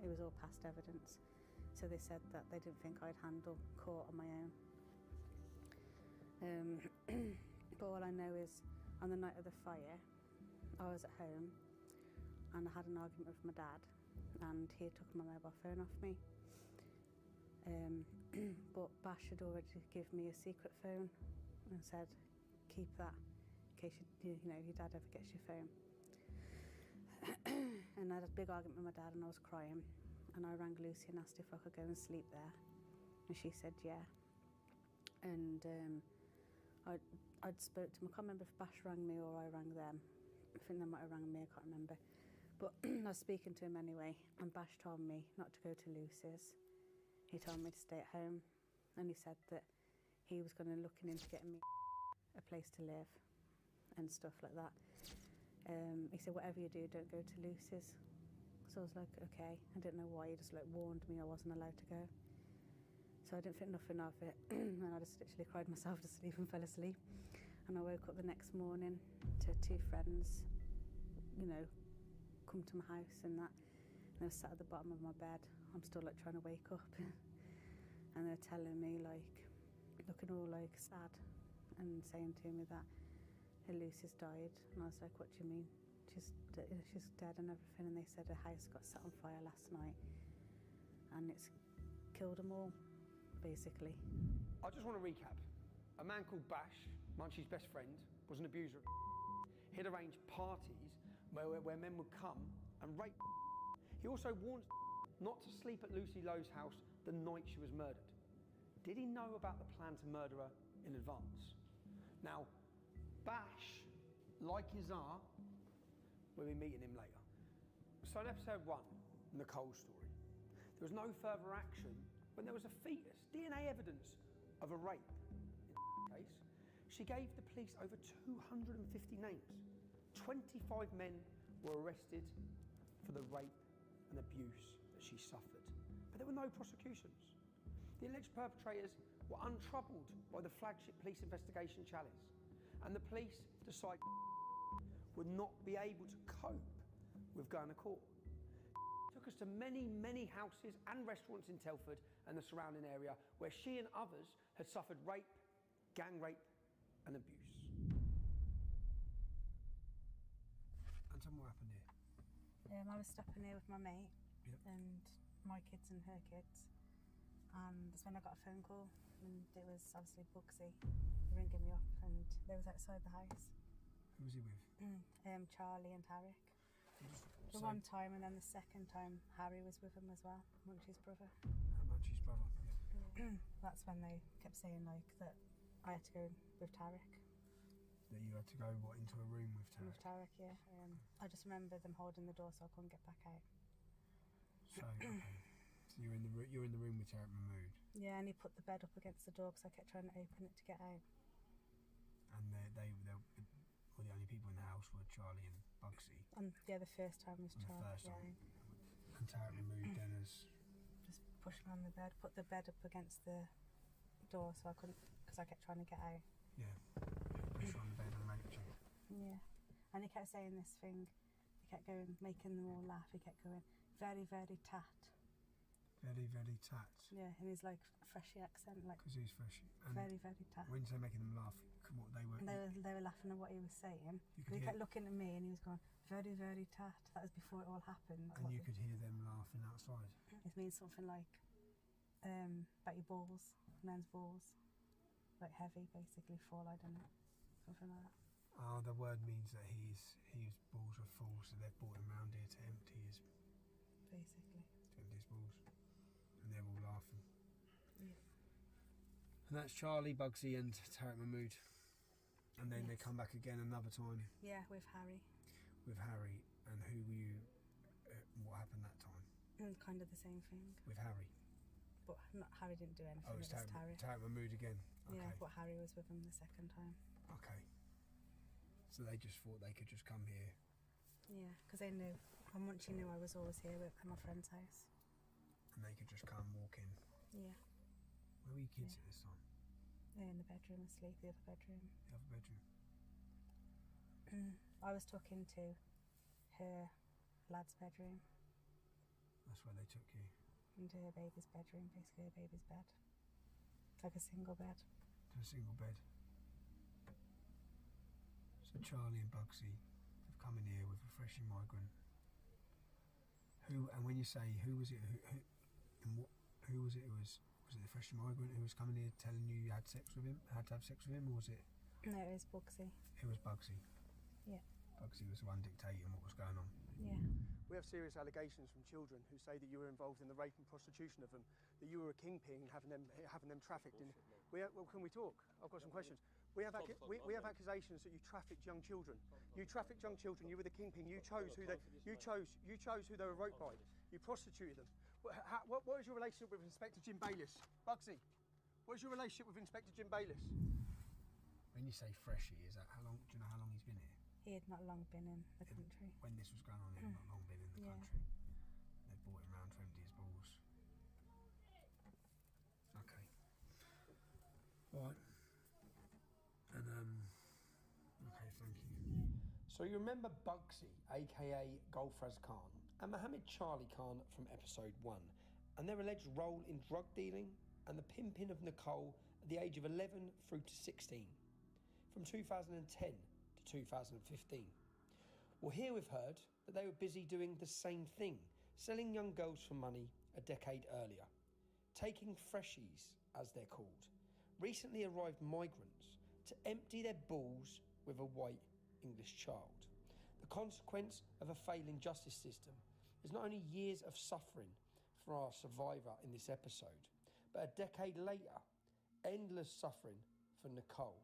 It was all past evidence. So they said that they didn't think I'd handle court on my own. But all I know is on the night of the fire, I was at home and I had an argument with my dad, and he took my mobile phone off me. But Bash had already given me a secret phone and said, keep that in case you know your dad ever gets your phone. And I had a big argument with my dad and I was crying, and I rang Lucy and asked if I could go and sleep there, and she said yeah. And I'd spoke to him. I can't remember if Bash rang me or I rang them. I think they might have rang me, I can't remember. But I was speaking to him anyway, and Bash told me not to go to Lucy's. He told me to stay at home, and he said that he was going to look into getting me a place to live and stuff like that. He said, whatever you do, don't go to Lucy's. So I was like, okay. I didn't know why. He just like warned me I wasn't allowed to go. So I didn't think nothing of it, and I just literally cried myself to sleep and fell asleep. And I woke up the next morning to two friends, you know, come to my house and that. And they were sat at the bottom of my bed. I'm still like trying to wake up. And they're telling me like, looking all like sad and saying to me that Lucy's died. And I was like, what do you mean? She's dead and everything. And they said her house got set on fire last night and it's killed them all, basically. I just want to recap. A man called Bash, Munchie's best friend, was an abuser. He'd arranged parties where men would come and rape. He also warned not to sleep at Lucy Lowe's house the night she was murdered. Did he know about the plan to murder her in advance? Now, Bash, like Izar, we'll be meeting him later. So in episode 1, Nicole's story, there was no further action when there was a fetus, DNA evidence of a rape. In this case, she gave the police over 250 names. 25 men were arrested for the rape and abuse that she suffered. But there were no prosecutions. The alleged perpetrators were untroubled by the flagship police investigation Chalice, and the police decided would not be able to cope with going to court. Took us to many, many houses and restaurants in Telford and the surrounding area where she and others had suffered rape, gang rape and abuse. And tell me what happened here. I was stopping here with my mate. Yep. And my kids and her kids, and that's when I got a phone call, and it was obviously Bugsy ringing me up, and they was outside the house. Who was he with? Charlie and Tarek. The So- one time, and then the second time Harry was with him as well, Munchie's brother. Munchie's brother, yeah. That's when they kept saying like that I had to go with Tarek. That you had to go, what, into a room with Tarek? With Tarek, yeah. I just remember them holding the door so I couldn't get back out. So, okay. So you're in the room with Tarek Mahmood. Yeah, and he put the bed up against the door because I kept trying to open it to get out. And they well, the only people in the house were Charlie and Bugsy. And yeah, the first time was On the Charlie. first time. And Tarek Mahmood then has... Just pushed me on the bed, put the bed up against the door so I couldn't, because I kept trying to get out. Yeah. Push her on the bed and raped you. Yeah. And he kept saying this thing, he kept going, making them all laugh, he kept going, very, very tat. Very, very tat. Yeah, in his like freshy accent, like. Because he's fresh. And Very, very tat. when you say making them laugh, what they were... They were laughing at what he was saying. You could He hear- kept looking at me and he was going, very, very tat. That was before it all happened. And you could hear them laughing outside. It means something like about your balls, men's balls, like heavy, basically full. I don't know, something like that. Oh, the word means that his balls are full, so they've brought him round here to empty his Basically. balls. And they're all laughing. Yeah. And that's Charlie, Bugsy and Tarek Mahmood. And then they Yes. come back again another time Yeah, with Harry. with Harry. And who were you... what happened that time And kind of the same thing. with Harry? But not, Harry didn't do anything. Oh, It it's was Tarek Tarek. Mahmood again. Yeah, Okay. but Harry was with him the second time. Okay. So they just thought they could just come here. Yeah, because they knew. And once you knew I was always here at my friend's house. And they could just come walk in. Yeah. Where were your kids at this time? They're in the bedroom asleep, the other bedroom. The other bedroom. I was tucked into her lad's bedroom, That's where they took you. into her baby's bedroom, basically her baby's bed. It's like a single bed. To a single bed. So Charlie and Bugsy have come in here with a freshly migrant. Who, and when you say who was it, who was it? Was it the freshly migrant who was coming here telling you had sex with him, had to have sex with him, or was it? No, it was Bugsy. It was Bugsy. Yeah. Bugsy was the one dictating what was going on. Yeah. We have serious allegations from children who say that you were involved in the rape and prostitution of them, that you were a kingpin having them trafficked. In, well, can we talk? I've got some questions. We have accusations that you trafficked young children. You trafficked young children. You were the kingpin. You chose who they were raped by. You prostituted them. What is your relationship with Inspector Jim Bayliss? Bugsy, what is your relationship with Inspector Jim Bayliss? When you say freshie, is that how long? Do you know how long he's been here? He had not long been in the country. When this was going on, he had not long been in the Yeah. country. They brought him round to empty his balls. Okay. Right. And okay, thank you. So you remember Bugsy, aka Golfraz Khan, and Mohammed Charlie Khan from episode 1, and their alleged role in drug dealing and the pimping of Nicole at the age of 11 through to 16, from 2010 to 2015. Well, here we've heard that they were busy doing the same thing, selling young girls for money a decade earlier, taking freshies, as they're called, recently arrived migrants to empty their balls with a white English child. The consequence of a failing justice system is not only years of suffering for our survivor in this episode, but a decade later, endless suffering for Nicole,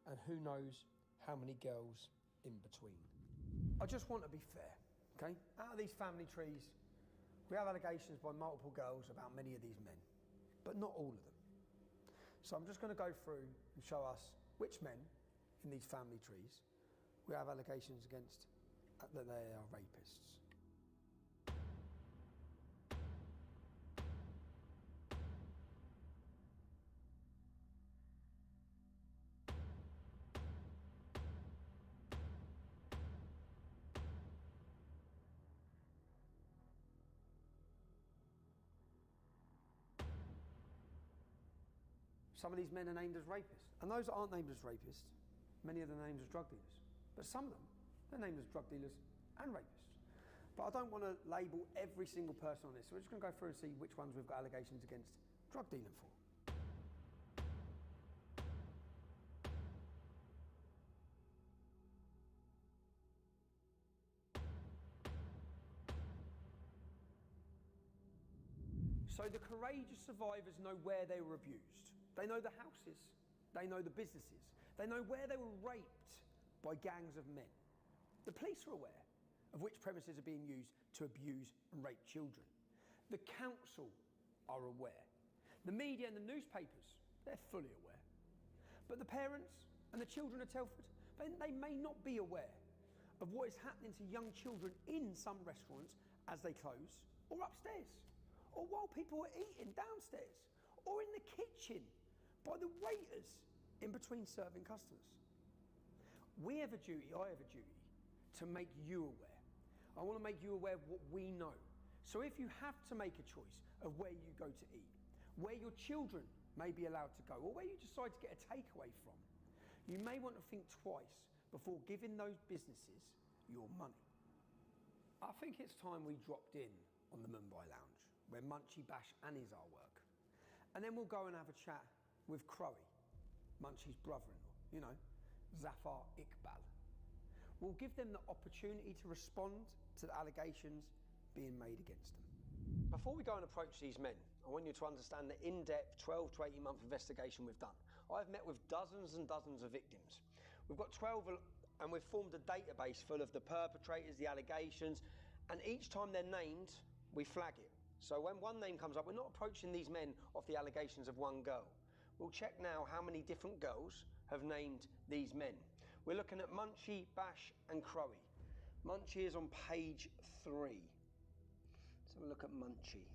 and who knows how many girls in between. I just want to be fair, okay? Out of these family trees, we have allegations by multiple girls about many of these men, but not all of them. So I'm just going to go through and show us which men in these family trees we have allegations against that they are rapists. Some of these men are named as rapists. And those that aren't named as rapists, many of them are named as drug dealers. But some of them, they're named as drug dealers and rapists. But I don't want to label every single person on this, so we're just going to go through and see which ones we've got allegations against drug dealing for. So the courageous survivors know where they were abused. They know the houses. They know the businesses. They know where they were raped by gangs of men. The police are aware of which premises are being used to abuse and rape children. The council are aware. The media and the newspapers, they're fully aware. But the parents and the children of Telford, they may not be aware of what is happening to young children in some restaurants as they close, or upstairs, or while people are eating downstairs, or in the kitchen by the waiters in between serving customers. We have a duty, I have a duty, to make you aware. I want to make you aware of what we know. So if you have to make a choice of where you go to eat, where your children may be allowed to go, or where you decide to get a takeaway from, you may want to think twice before giving those businesses your money. I think it's time we dropped in on the Mumbai Lounge, where Munchie, Bash and Izar work. And then we'll go and have a chat with Crowe, Munchie's brother-in-law, you know, Zafar Iqbal. We'll give them the opportunity to respond to the allegations being made against them. Before we go and approach these men, I want you to understand the in-depth 12 to 18 month investigation we've done. I've met with dozens and dozens of victims. We've got 12 and we've formed a database full of the perpetrators, the allegations, and each time they're named, we flag it. So when one name comes up, we're not approaching these men off the allegations of one girl. We'll check now how many different girls have named these men. We're looking at Munchie, Bash and Crowie. Munchie is on page 3. Let's have a look at Munchie.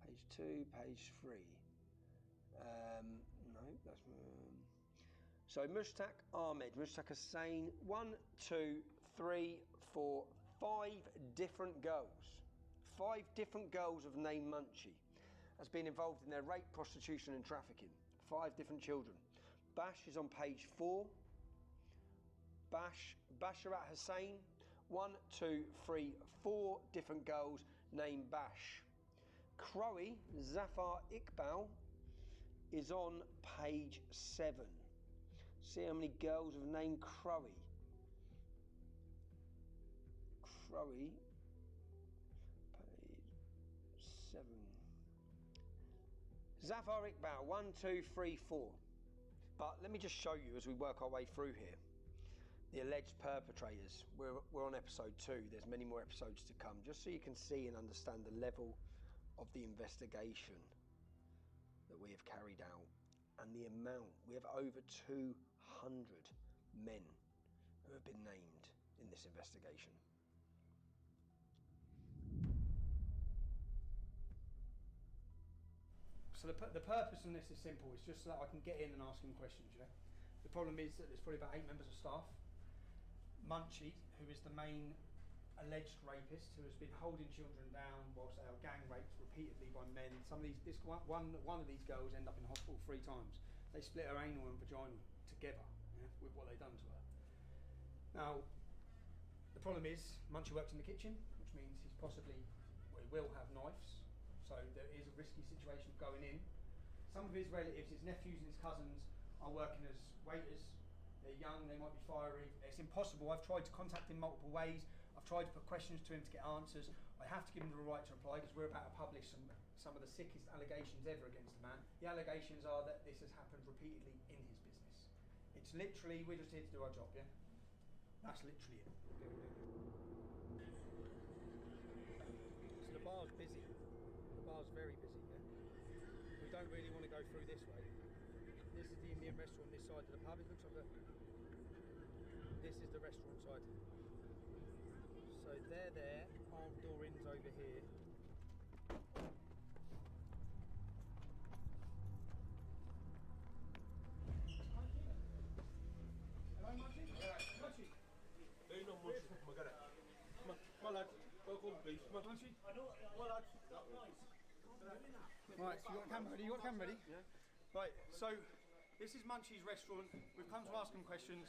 Page 2, page 3. No, that's... So Mushtaq Ahmed, Mushtaq Hussain, 1, 2, 3, 4, 5 different girls. 5 different girls have named Munchie as being involved in their rape, prostitution and trafficking. 5 different children. Bash is on page 4. Basharat Hussain, 1, 2, 3, 4 different girls named Bash. Crowie Zafar Iqbal is on page 7. See how many girls have named Crowie. Crowie, page 7. Zafar Iqbal, 1, 2, 3, 4. But let me just show you as we work our way through here. The alleged perpetrators. We're on episode 2. There's many more episodes to come, just so you can see and understand the level of the investigation that we have carried out and the amount. We have over 200 men who have been named in this investigation. So the purpose of this is simple. It's just so that I can get in and ask him questions, you know. The problem is that there's probably about 8 members of staff. Munchie, who is the main alleged rapist, who has been holding children down whilst they are gang raped repeatedly by men. Some of these, one of these girls end up in hospital 3 times. They split her anal and vaginal together, yeah, with what they've done to her. Now, the problem is Munchie works in the kitchen, which means he will have knives. So there is a risky situation of going in. Some of his relatives, his nephews and his cousins, are working as waiters. They're young, they might be fiery. It's impossible. I've tried to contact him multiple ways. I've tried to put questions to him to get answers. I have to give him the right to reply because we're about to publish some of the sickest allegations ever against the man. The allegations are that this has happened repeatedly in his business. It's literally, we're just here to do our job, yeah? That's literally it. So the bar's busy. The bar's very busy, yeah? We don't really want to go through this way. This is the Indian restaurant this side of the pub. It looks like this is the restaurant side. So they're there, armed door ins over here. Hello, Munchie. Munchie. There you know, Munchie. Come on, lad. Welcome, please. Come on, Munchie. Come on, lad. Right, so you got the camera ready? You got the camera ready? Yeah. Right, so this is Munchie's restaurant. We've come to ask him questions.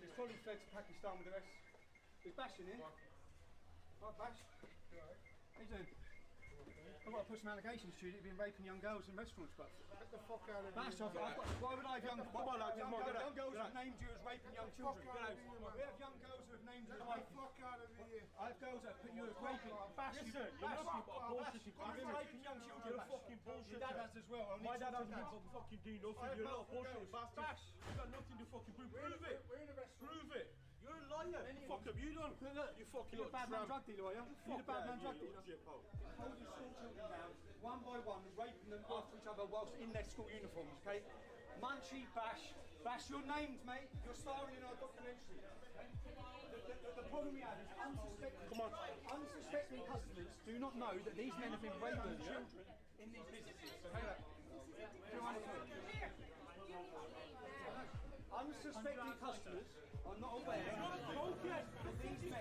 He's probably fled to Pakistan with the rest. Is Bash in here? Right, Bash. How you doing? I've got to put some allegations to you that you've been raping young girls in restaurants, but Get the fuck out of Bash, here. why would I have young Come girls who have named you as raping young children? We have young girls who have named you as raping. Get the fuck out of here. I have girls that have put you as raping. Bash, Listen, you, you're Bash, nothing but a Bash, bullshitting Bash, cunt. raping young children. You're a Bash. fucking bullshitter. Your dad has as well. My dad hasn't hasn't fucking do nothing. I You're have not a both bullshit girls. bastard. Bash. You got nothing to fucking prove. Prove it. We're in a restaurant. Prove it. You're a liar. Fuck have you done? You fucking You're a bad man drug dealer, are you? You're a bad man drug dealer. Holding school children down, one by one, raping them after each other whilst in their school uniforms, okay? Munchie, Bash. Bash, you're named, mate. You're starring in our documentary. The problem we have is unsuspecting customers do not know that these men have been raping children in these businesses, okay? Unsuspecting customers are not aware that these men...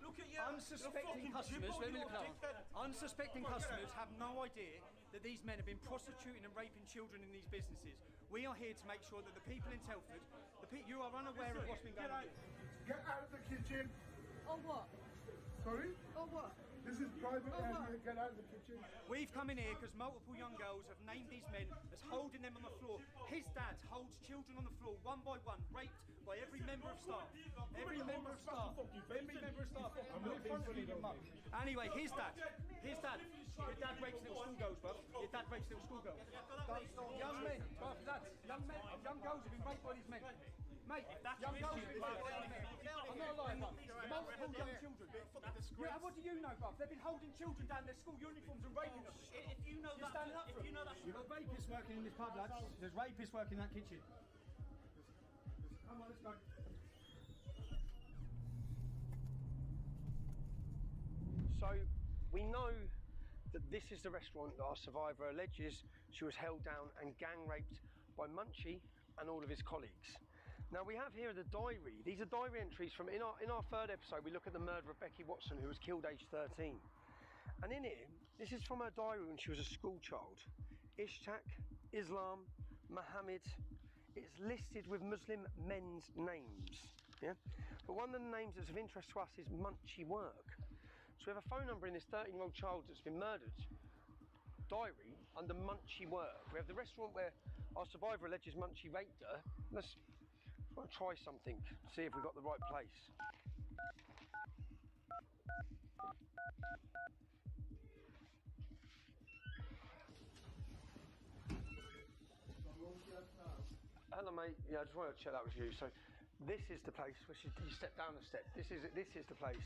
Look at you. Unsuspecting customers, let me look at unsuspecting customers have no idea that these men have been prostituting and raping children in these businesses. We are here to make sure that the people in Telford, you are unaware of what's been going on. Get out of the kitchen. Or what? Sorry? Or what? This is private area. Get out of the kitchen. We've come in here because multiple young girls have named these men as holding them on the floor. His dad holds children on the floor one by one, raped by every member of staff. Every member of staff. Every member of staff. I'm in front of you, your mum. Anyway, his dad. Your dad rapes little schoolgirls, bro. Your dad rapes little schoolgirls. Young men, young girls have been raped by these men. Mate, that's young the girls. issue. I'm not lying, bruv. Multiple young children. Yeah, what do you know, bruv? They've been holding children down their school uniforms and raping them. If you know You're standing up for them. You've got rapists working in this pub, lads. There's rapists working in that kitchen. Come on, let's go. So, we know that this is the restaurant that our survivor alleges she was held down and gang raped by Munchie and all of his colleagues. Now we have here the diary. These are diary entries from in our third episode. We look at the murder of Becky Watson, who was killed aged 13. And in here, this is from her diary when she was a school child. Ishaq, Islam, Muhammad. It's listed with Muslim men's names. Yeah, but one of the names that's of interest to us is Munchie Work. So we have a phone number in this 13-year-old child that's been murdered diary under Munchie Work. We have the restaurant where our survivor alleges Munchie raped her. Let's try something, see if we've got the right place. Hello, mate. Yeah, I just wanted to check that with you. So, this is the place where you step down the step. This is the place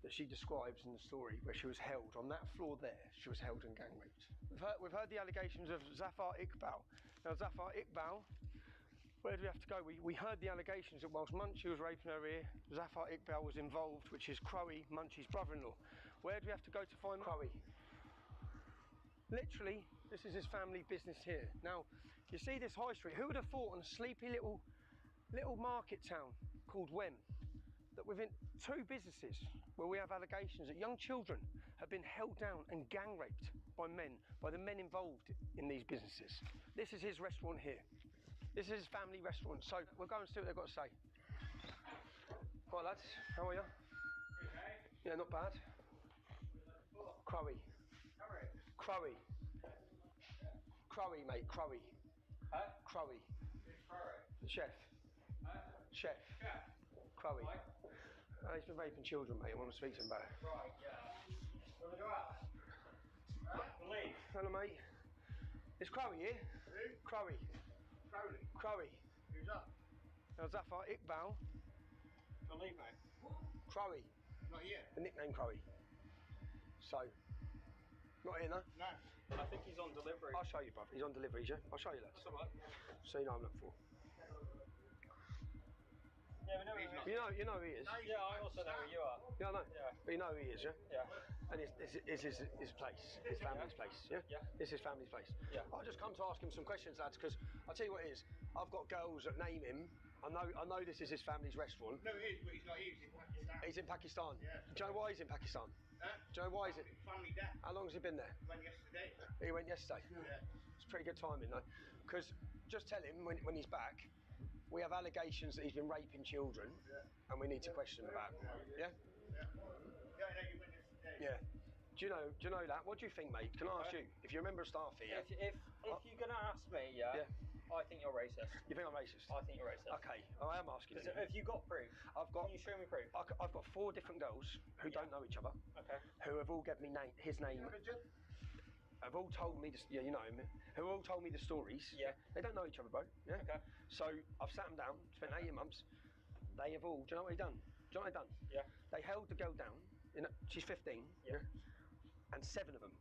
that she describes in the story where she was held on that floor there. She was held and gang raped. We've heard the allegations of Zafar Iqbal. Now, Zafar Iqbal, where do we have to go? We heard the allegations that whilst Munchie was raping her ear, Zafar Iqbal was involved, which is Crowe, Munchie's brother-in-law. Where do we have to go to find Crowe? Literally, this is his family business here. Now, you see this high street. Who would have thought on a sleepy little market town called Wem that within 2 businesses where we have allegations that young children have been held down and gang raped by the men involved in these businesses. This is his restaurant here. This is his family restaurant. So we'll go and see what they've got to say. Right, lads, how are you? Okay. Yeah, not bad. Crowe. Crowe. Crowe, mate, Crowe. Huh? Crowe. Who's Crowe? Chef. Huh? Chef. Chef. Crowe. Why? He's been raping children, mate. I want to speak to him about it. Right, yeah. Where we go out? Leave. Hello, mate. Is Crowe here? Who? Crowe. Crowley. Crowe. Who's that? Now, Zafar Iqbal. Leave, mate. Crowe. Not here. The nickname Crowe. So, not here, no? No. I think he's on delivery. I'll show you, bruv. He's on delivery, yeah? I'll show you, lads. That's all right. So you know what I'm looking for. Yeah, we know who he is. You know who he is. Yeah, I also know who you are. Yeah, I know. Yeah. But you know who he is, yeah? Yeah. And it's his place, his family's place, yeah? Yeah. It's his family's place. Yeah. I'll just come to ask him some questions, lads, because I'll tell you what it is. I've got girls that name him. I know this is his family's restaurant. No, he is, but he's not here. He's in Pakistan. He's in Pakistan. Yeah. Do you know why he's in Pakistan? Do you know why he's in? Family death. How long has he been there? Went yesterday. He went yesterday. Yeah. It's pretty good timing, though. Because just tell him when he's back, we have allegations that he's been raping children, and we need to question him about it. Yeah? Yeah. Yeah, I know you went yesterday. Yeah. Do you know that? What do you think, mate? Can I ask you? If you're a member of staff here... If you're going to ask me, yeah, I think you're racist. You think I'm racist? I think you're racist. Okay, I am asking you. Have you got proof? Can you show me proof? I've got 4 different girls who don't know each other. Okay. Who have all given me his name. Have all told me, yeah, you know him. Who all told me the stories. Yeah. They don't know each other, bro. Yeah. Okay. So I've sat them down, spent 18 months. They have all. Do you know what they done? Do you know what they done? Yeah. They held the girl down. She's 15. Yeah. And 7 of them,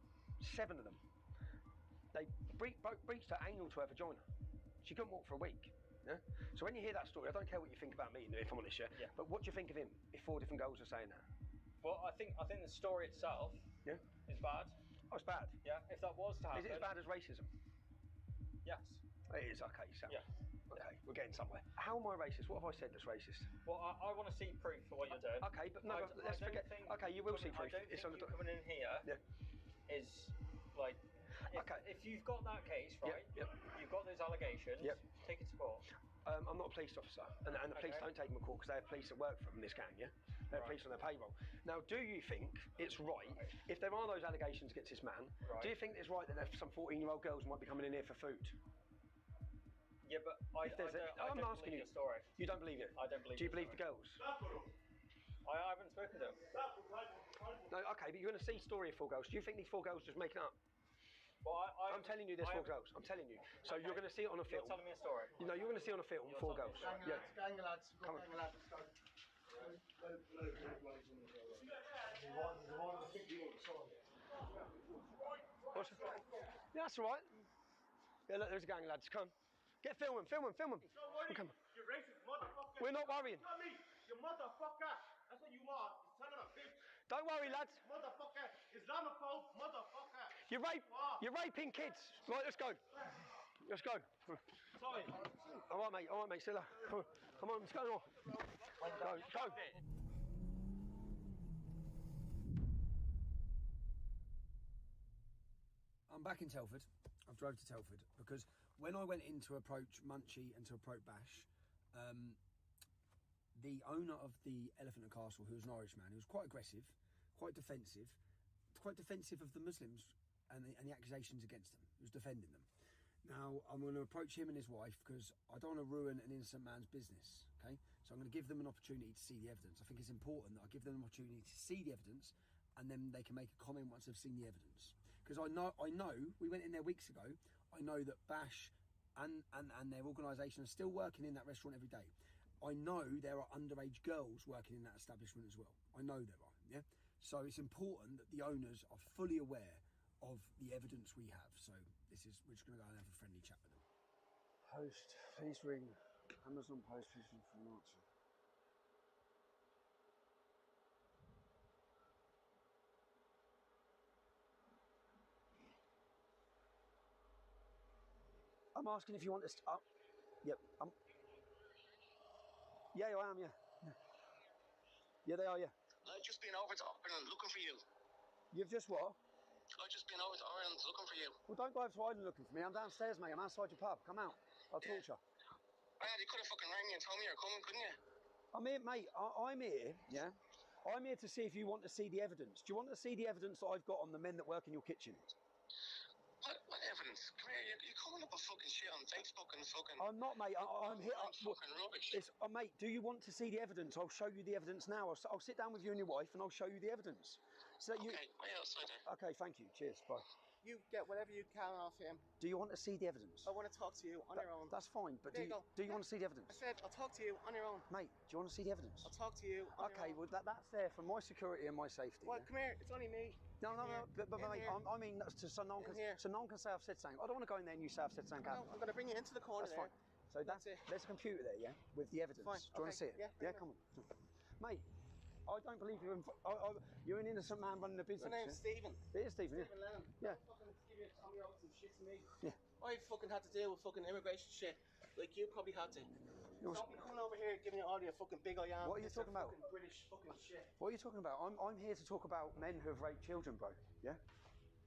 they breached her anal to her vagina. She couldn't walk for a week. Yeah? So when you hear that story, I don't care what you think about me, if I'm honest, yeah? But what do you think of him if 4 different girls are saying that? Well, I think the story itself is bad. Oh, it's bad? Yeah, if that was to happen... Is it as bad as racism? Yes. It is, okay, so... Yeah. Okay, we're getting somewhere. How am I racist? What have I said that's racist? Well, I want to see proof for what you're doing. Okay, but no, let's forget... Okay, you will see proof. I don't think you coming in here is, like... If you've got that case, right, you've got those allegations, take it to court. I'm not a police officer, and the police don't take them to court because they have police that work for them, this gang, yeah? They have police on their payroll. Now, do you think it's right, if there are those allegations against this man, do you think it's right that there's some 14-year-old girls might be coming in here for food? Yeah, but I don't asking believe your story. You don't believe it? I don't believe Do you believe the girls? I haven't spoken to them. No, okay, but you're going to see story of 4 girls. Do you think these 4 girls just making up? I'm telling you there's 4 girls. I'm telling you. So you're going to see it on a film. You're telling me a story. You know, you're going to see on a film 4 girls. Yeah. Gang lads, Come on. gang lads, let's go. What's it? Yeah, that's all right. Yeah, look, there's a gang of lads. Come. Get film them. Come. You racist motherfucker. We're not worrying. Not me. You motherfucker. That's what you are. You son of a bitch. Don't worry, lads. Motherfucker. Islamophobe. Motherfucker. You're raping kids. Right, let's go. Let's go. Sorry. All right, mate. See you later. Come on, let's go. Go. I'm back in Telford. I've drove to Telford because when I went in to approach Munchie and to approach Bash, the owner of the Elephant and Castle, who was an Irish man, who was quite aggressive, quite defensive of the Muslims and the accusations against them. He was defending them. Now, I'm going to approach him and his wife because I don't want to ruin an innocent man's business, okay? So I'm going to give them an opportunity to see the evidence. I think it's important that I give them an opportunity to see the evidence and then they can make a comment once they've seen the evidence. Because I know, we went in there weeks ago, I know that Bash and their organisation are still working in that restaurant every day. I know there are underage girls working in that establishment as well. I know there are, yeah? So it's important that the owners are fully aware of the evidence we have. So we're just going to go and have a friendly chat with them. Post, please ring. Amazon Post, please ring for an answer. I'm asking if you want to. Yep. Yeah, I am. Yeah, they are. Yeah. I've just been over to Ireland looking for you. You've just what? I've just been over to Ireland looking for you. Well, don't go over to Ireland looking for me. I'm downstairs, mate. I'm outside your pub. Come out. I'll talk to you. Man, you could have fucking rang me and told me you're coming, couldn't you? I'm here, mate. I'm here. Yeah. I'm here to see if you want to see the evidence. Do you want to see the evidence that I've got on the men that work in your kitchen? What evidence? Come here, you're coming up with fucking shit on Facebook and fucking... I'm not, mate. I'm here. Fucking rubbish. Mate, do you want to see the evidence? I'll show you the evidence now. I'll sit down with you and your wife and I'll show you the evidence. So okay, wait outside there. Okay, thank you. Cheers. Bye. You get whatever you can off him. Do you want to see the evidence? I want to talk to you on your own. That's fine, but do you want to see the evidence? I said I'll talk to you on your own. Mate, do you want to see the evidence? I'll talk to you on your own. Okay, well that's there for my security and my safety. Well, yeah? come here. It's only me. No, but mate, I mean, so no one can say I've said something. I don't want to go in there and you say I've said something. No, I'm going to bring you into the corner. That's fine. So there's a computer there, yeah, with the evidence. Fine. Do you want to see it? Yeah, come on. Mate, I don't believe you're an innocent man running a business. My name's Stephen. It is Stephen, Stephen Lennon. Yeah. Fucking give you Tommy over some shit to me. Yeah. I fucking had to deal with fucking immigration shit, like you probably had to. Don't be coming over here giving you all your fucking big I am. What are you talking about? Fucking British fucking shit. What are you talking about? I'm here to talk about men who have raped children, bro. Yeah?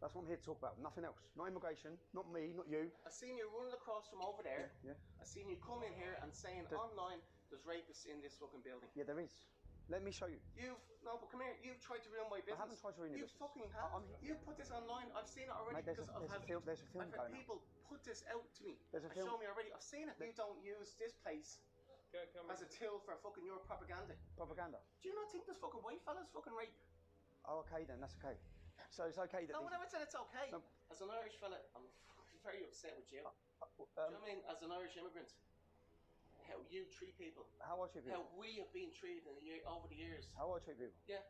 That's what I'm here to talk about. Nothing else. Not immigration. Not me. Not you. I seen you running across from over there. Yeah. I seen you come in here and saying online there's rapists in this fucking building. Yeah, there is. Let me show you. No, but come here. You've tried to ruin my business. I haven't tried to ruin your business. You fucking have. You put this online. I've seen it already. Mate, there's a film I've going had on. people put this out to me. There's a film. Show me already. I've seen it. You don't use this place as a tool for fucking your propaganda. Propaganda? Do you not think this fucking white fella's fucking rape? Oh, okay then. That's okay. So it's okay that. No, I never said it's okay. No. As an Irish fella, I'm very upset with you. Do you know what I mean? As an Irish immigrant, how you treat people. How I treat people. How we have been treated over the years. How I treat people. Yeah.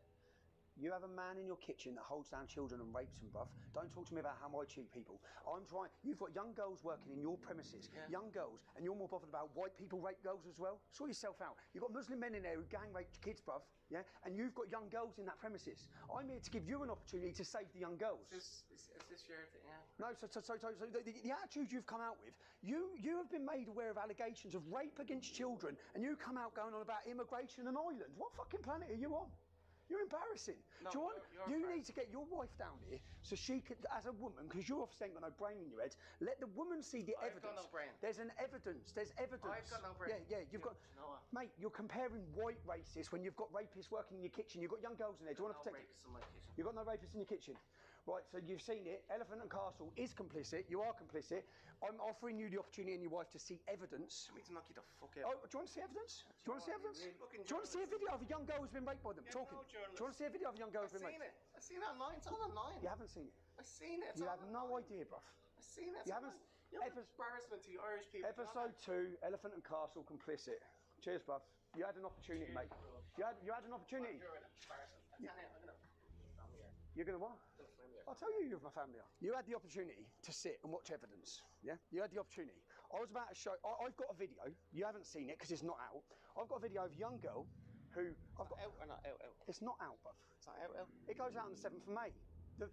You have a man in your kitchen that holds down children and rapes them, bruv. Don't talk to me about how I treat people. I'm trying. You've got young girls working in your premises. Yeah. Young girls, and you're more bothered about white people rape girls as well. Sort yourself out. You've got Muslim men in there who gang rape kids, bruv. Yeah. And you've got young girls in that premises. I'm here to give you an opportunity to save the young girls. Is this your thing? Yeah. No. So the attitude you've come out with, you have been made aware of allegations of rape against children, and you come out going on about immigration and Ireland. What fucking planet are you on? You're embarrassing. No, Do you need to get your wife down here so she could, as a woman, because you obviously ain't got no brain in your head, let the woman see the evidence. I've got no brain. There's an evidence. There's evidence. I've got no brain. Yeah, you've got... You know what? Mate, you're comparing white racists when you've got rapists working in your kitchen. You've got young girls in there. Do you want to protect it? Rapists in my kitchen. You've got no rapists in your kitchen. Right, so you've seen it. Elephant and Castle is complicit. You are complicit. I'm offering you the opportunity and your wife to see evidence. I need to knock you the fuck out. Oh, do you want to see evidence? Do you want to see evidence? Do you want to see a video of a young girl who's been raped by them? Talking. Do you want to see a video of a young girl who's been raped? I've seen it online. It's all online. You haven't seen it. I've seen it. You have no idea, bruv. I've seen it. You haven't. You're an embarrassment to Irish people. Episode 2, Elephant and Castle, complicit. Cheers, bruv. You had an opportunity, mate. You had an opportunity. You're an embarrassment. You're going to what? I'll tell you my family are. You had the opportunity to sit and watch evidence, yeah? You had the opportunity. I was about to show, I've got a video, you haven't seen it because it's not out. I've got a video of a young girl who... Out or not out? It's not out, bruv. It's not out? It goes out on the 7th of May. The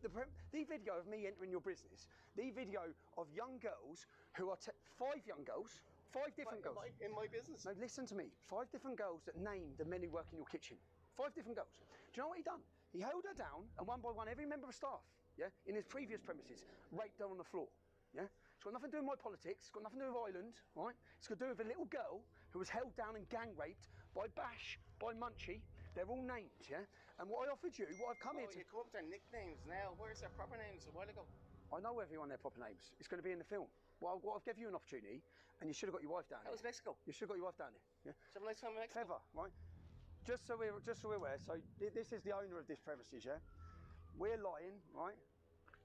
video of me entering your business, the video of young girls who are... 5 young girls, 5 different girls. In my business? No, listen to me. 5 different girls that named the men who work in your kitchen. 5 different girls. Do you know what he done? He held her down and one by one, every member of staff, yeah, in his previous premises, raped her on the floor, yeah? It's got nothing to do with my politics, it's got nothing to do with Ireland, right? It's got to do with a little girl who was held down and gang raped by Bash, by Munchie. They're all named, yeah? And what I offered you, what I've come here to... you come up with their nicknames now. Where's their proper names a while ago? I know everyone their proper names. It's going to be in the film. Well, I've given you an opportunity, and you should have got your wife down there. That was Mexico. You should have got your wife down there, yeah? Did you have a nice time in Mexico? Clever, right? Just so we're aware, so this is the owner of this premises, yeah? We're lying, right?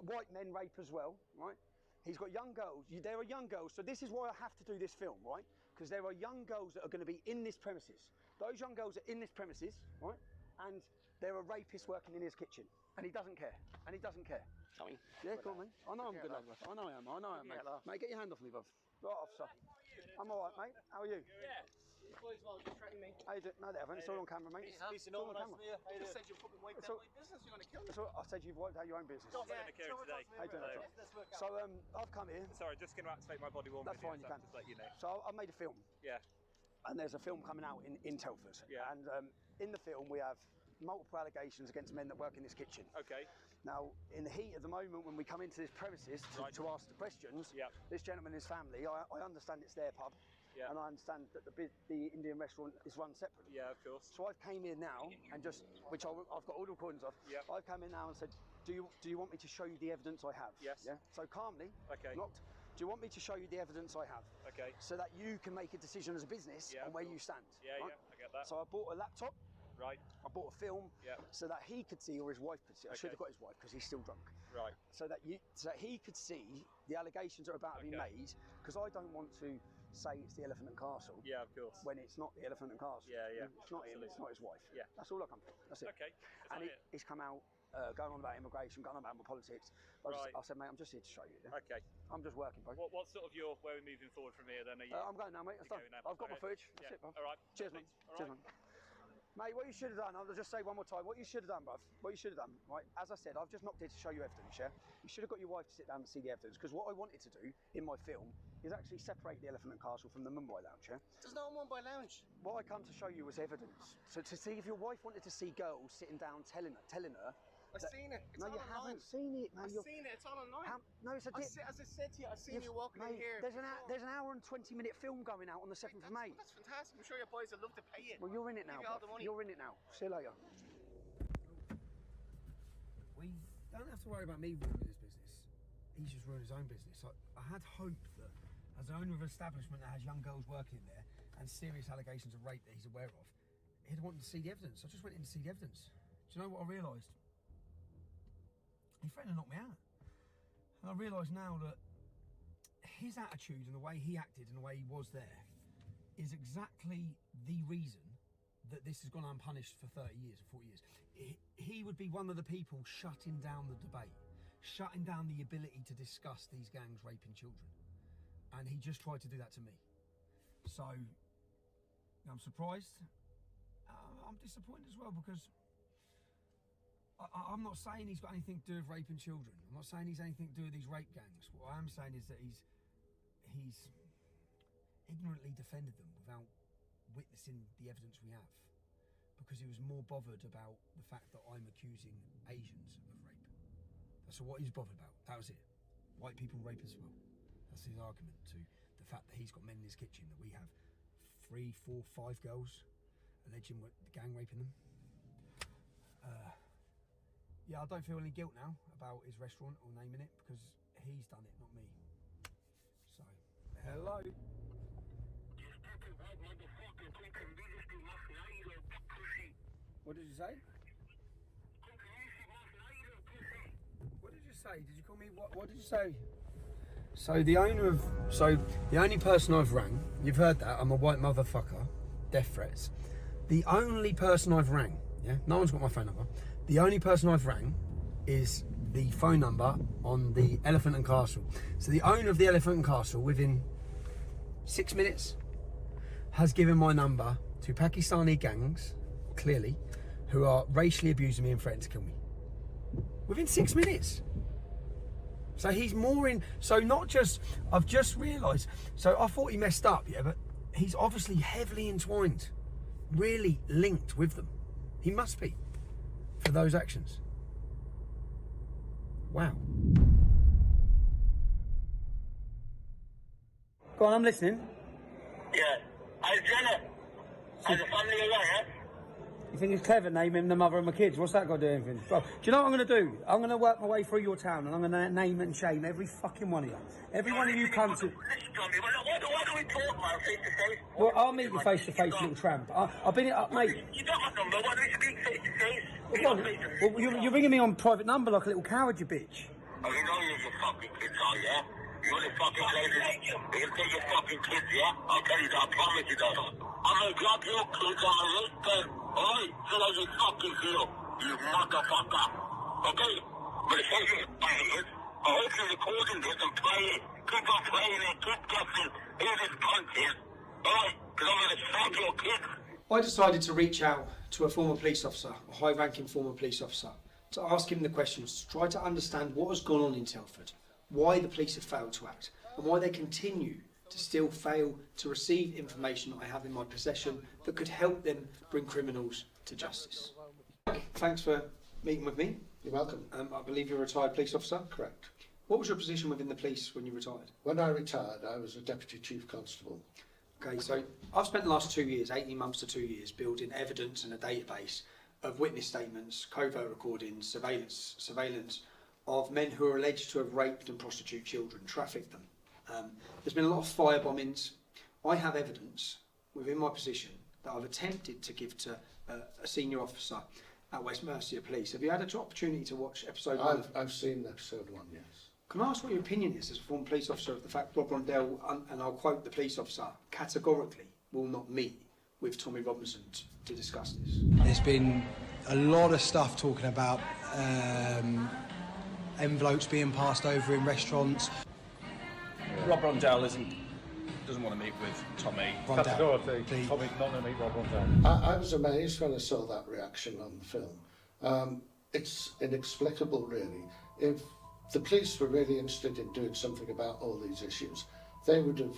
White men rape as well, right? He's got young girls. There are young girls, so this is why I have to do this film, right? Because there are young girls that are going to be in this premises. Those young girls are in this premises, right? And there are rapists working in his kitchen. And he doesn't care. And he doesn't care. Tommy. Yeah, go on, mate. I know I'm a good lad, bruv. I know I am. I know I am, mate. Mate, get your hand off me, bruv. Right, officer. I'm all right, mate. How are you? Yeah. These boys well just threatening me. How you doing? No, they haven't. It's all on camera, mate. It's all on camera. You just said you fucking wiped out my business. You're going to kill me. I said you've wiped out your own business. Don't say today. How you doing, so, I've come here. Sorry, just going to activate my body warm. That's fine, you can. Just let you know. So I've made a film. Yeah. And there's a film coming out in Telford. Yeah. And in the film we have multiple allegations against men that work in this kitchen. Okay. Now, in the heat of the moment when we come into this premises to ask the questions, this gentleman and his family, I understand it's their pub, and I understand that the Indian restaurant is run separately. Yeah, of course. So I've came here now and just, which I've got all the recordings of, I've come in now and said, do you want me to show you the evidence I have? Yes. Yeah. So calmly, okay. Not, do you want me to show you the evidence I have? Okay. So that you can make a decision as a business on where you stand. Yeah, right? yeah, I get that. So I bought a laptop. Right. I bought a film so that he could see, or his wife could see. I should have got his wife because he's still drunk. Right. So that he could see the allegations that are about to be made, because I don't want to say it's the Elephant and Castle. Yeah, of course. When it's not the Elephant and Castle. Yeah, yeah. It's not him. It's not his wife. Yeah. That's all I come for. That's it. Okay. And he's come out going on about immigration, going on about my politics. I said, mate, I'm just here to show you. Yeah? Okay. I'm just working, bro. What's sort of where we're moving forward from here then? Are you? I'm going now, mate. That's done. I've got my footage. That's it, bro. All right. Cheers, mate. Cheers, mate. Mate, what you should have done, I'll just say one more time, what you should have done, bruv, what you should have done, right, as I said, I've just knocked here to show you evidence, yeah? You should have got your wife to sit down and see the evidence, because what I wanted to do in my film is actually separate the Elephant and Castle from the Mumbai Lounge, yeah? There's no Mumbai Lounge. What I come to show you was evidence. So to see if your wife wanted to see girls sitting down telling her I've seen it. It's no, all you online. haven't seen it, man. I've seen it. It's all online. No, it's a as I said to you, I've seen you walking in here. There's an hour and 20-minute film going out on the 7th of May. That's fantastic. I'm sure your boys would love to pay you. Well, you're in it now. You're in it now. See you later. We don't have to worry about me ruining his business. He's just ruined his own business. I had hope that as an owner of an establishment that has young girls working there and serious allegations of rape that he's aware of, he'd want to see the evidence. I just went in to see the evidence. Do you know what I realised? He threatened to knock me out. And I realise now that his attitude and the way he acted and the way he was there is exactly the reason that this has gone unpunished for 30 years or 40 years. He would be one of the people shutting down the debate, shutting down the ability to discuss these gangs raping children. And he just tried to do that to me. So, I'm surprised. I'm disappointed as well because I'm not saying he's got anything to do with raping children. I'm not saying he's anything to do with these rape gangs. What I am saying is that he's ignorantly defended them without witnessing the evidence we have, because he was more bothered about the fact that I'm accusing Asians of rape. That's what he's bothered about. That was it. White people rape as well. That's his argument to the fact that he's got men in his kitchen, that we have 3, 4, 5 girls alleging the gang raping them. Yeah, I don't feel any guilt now about his restaurant or naming it because he's done it, not me. So, hello. What did you say? What did you say? Did you call me what did you say? So the only person I've rang, you've heard that, I'm a white motherfucker, death threats. The only person I've rang, yeah, no one's got my phone number. The only person I've rang is the phone number on the Elephant and Castle. So the owner of the Elephant and Castle, within 6 minutes, has given my number to Pakistani gangs, clearly, who are racially abusing me and threatening to kill me. Within 6 minutes. So he's more in, so not just, I've just realised, so I thought he messed up, yeah, but he's obviously heavily entwined, really linked with them. He must be, for those actions. Wow. Go on, I'm listening. Yeah. Alexander, as a family away, yeah? You think it's clever naming the mother of my kids? What's that got to do with anything? Well, do you know what I'm going to do? I'm going to work my way through your town and I'm going to name and shame every fucking one of you. Every one of you come to... Why do we talk, man, face to face? Well, I'll meet you face to face, little tramp. I've been... mate... You got my number, why do we speak face to face? Well, you're ringing me on private number like a little coward, you bitch. Oh, you know you're your fucking kids, are you? You're the fucking lady. You can take your fucking kids, yeah? I'll tell you that, I promise you that. I'm gonna grab your kids on the list then. Alright? So that you fucking feel. You motherfucker. Okay? But if you're playing, I hope you're recording this and play it. Keep on playing it, keep guessing. Here's this content. Alright? Because I'm gonna stab your kids. I decided to reach out to a former police officer, a high-ranking former police officer, to ask him the questions, to try to understand what has gone on in Telford, why the police have failed to act, and why they continue to still fail to receive information I have in my possession that could help them bring criminals to justice. Thanks for meeting with me. You're welcome. I believe you're a retired police officer? Correct. What was your position within the police when you retired? When I retired, I was a Deputy Chief Constable. Okay, so I've spent the last 2 years, 18 months to 2 years, building evidence and a database of witness statements, covert recordings, surveillance of men who are alleged to have raped and prostituted children, trafficked them. There's been a lot of fire bombings. I have evidence within my position that I've attempted to give to a senior officer at West Mercia Police. Have you had an opportunity to watch episode 1? I've seen episode 1, yes. Can I ask what your opinion is as a former police officer of the fact Rob Rondell, and I'll quote the police officer, categorically will not meet with Tommy Robinson to discuss this? There's been a lot of stuff talking about envelopes being passed over in restaurants. Rob Rondell doesn't want to meet with Tommy. Categorically, Tommy's not going to meet Rob Rondell. I was amazed when I saw that reaction on the film. It's inexplicable, really. If the police were really interested in doing something about all these issues, they would have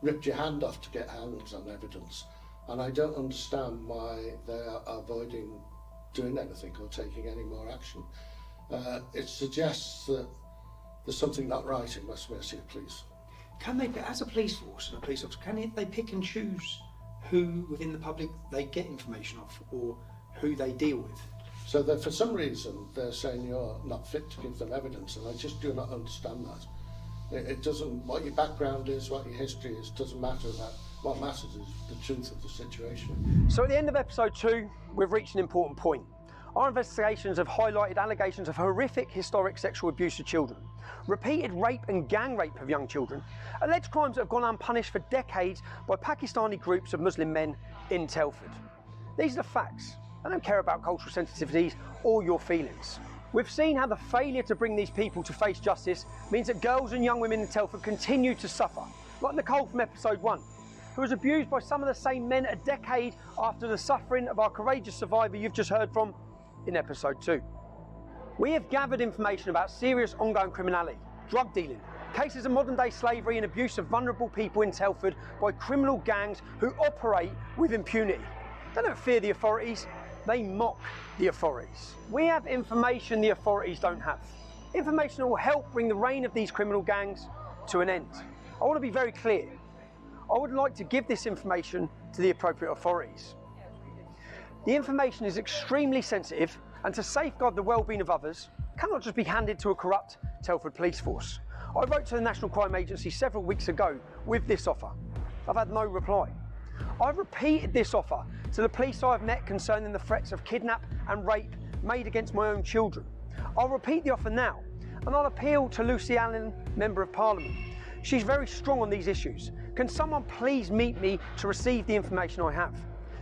ripped your hand off to get hands on evidence. And I don't understand why they are avoiding doing anything or taking any more action. It suggests that there's something not right in West Mercia Police. Can they, as a police force and a police officer, can they pick and choose who within the public they get information off or who they deal with? So that for some reason they're saying you're not fit to give them evidence, and I just do not understand that. It doesn't, what your background is, what your history is, doesn't matter. That what matters is the truth of the situation. So at the end of episode 2, we've reached an important point. Our investigations have highlighted allegations of horrific historic sexual abuse of children, repeated rape and gang rape of young children, alleged crimes that have gone unpunished for decades by Pakistani groups of Muslim men in Telford. These are the facts. I don't care about cultural sensitivities or your feelings. We've seen how the failure to bring these people to face justice means that girls and young women in Telford continue to suffer, like Nicole from episode 1, who was abused by some of the same men a decade after the suffering of our courageous survivor you've just heard from in episode 2. We have gathered information about serious ongoing criminality, drug dealing, cases of modern day slavery and abuse of vulnerable people in Telford by criminal gangs who operate with impunity. They don't fear the authorities, they mock the authorities. We have information the authorities don't have. Information that will help bring the reign of these criminal gangs to an end. I want to be very clear. I would like to give this information to the appropriate authorities. The information is extremely sensitive and to safeguard the well-being of others cannot just be handed to a corrupt Telford police force. I wrote to the National Crime Agency several weeks ago with this offer. I've had no reply. I've repeated this offer to the police I've met concerning the threats of kidnap and rape made against my own children. I'll repeat the offer now, and I'll appeal to Lucy Allen, Member of Parliament. She's very strong on these issues. Can someone please meet me to receive the information I have?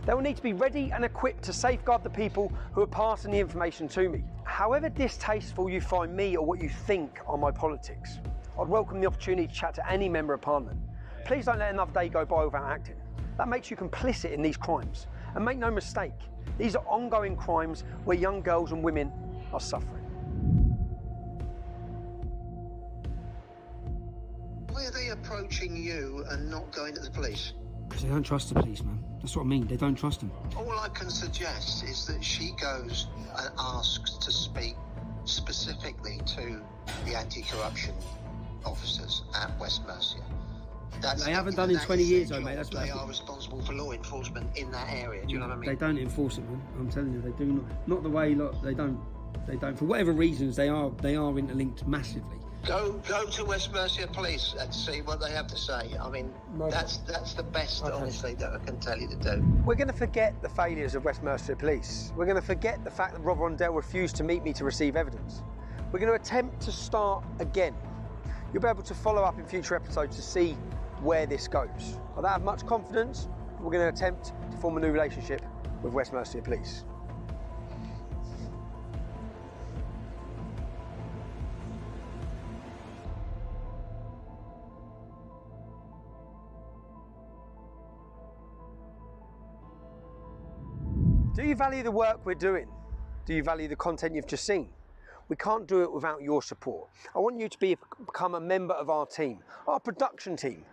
They will need to be ready and equipped to safeguard the people who are passing the information to me. However distasteful you find me or what you think are my politics, I'd welcome the opportunity to chat to any Member of Parliament. Please don't let another day go by without acting. That makes you complicit in these crimes. And make no mistake, these are ongoing crimes where young girls and women are suffering. Why are they approaching you and not going to the police? Because they don't trust the police, man. That's what I mean, they don't trust them. All I can suggest is that she goes and asks to speak specifically to the anti-corruption officers at West Mercia. They haven't done in 20 years though, mate. That's what they are responsible for law enforcement in that area. Do you know what I mean? They don't enforce it, man. I'm telling you, they do not the way. Look, they don't. For whatever reasons, they are interlinked massively. Go to West Mercia Police and see what they have to say. I mean, that's the best, honestly, that I can tell you to do. We're going to forget the failures of West Mercia Police. We're going to forget the fact that Rob Rondell refused to meet me to receive evidence. We're going to attempt to start again. You'll be able to follow up in future episodes to see where this goes. I don't have much confidence. We're going to attempt to form a new relationship with West Mercia Police. Do you value the work we're doing? Do you value the content you've just seen? We can't do it without your support. I want you to become a member of our team, our production team.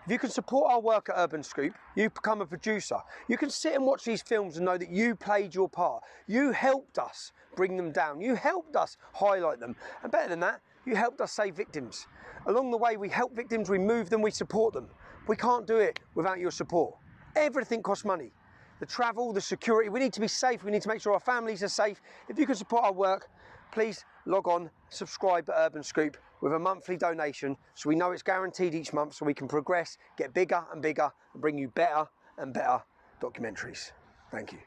If you can support our work at Urban Scoop, you become a producer. You can sit and watch these films and know that you played your part. You helped us bring them down. You helped us highlight them. And better than that, you helped us save victims. Along the way, we help victims, we move them, we support them. We can't do it without your support. Everything costs money. The travel, the security, we need to be safe. We need to make sure our families are safe. If you can support our work, please log on, subscribe to Urban Scoop with a monthly donation so we know it's guaranteed each month so we can progress, get bigger and bigger and bring you better and better documentaries. Thank you.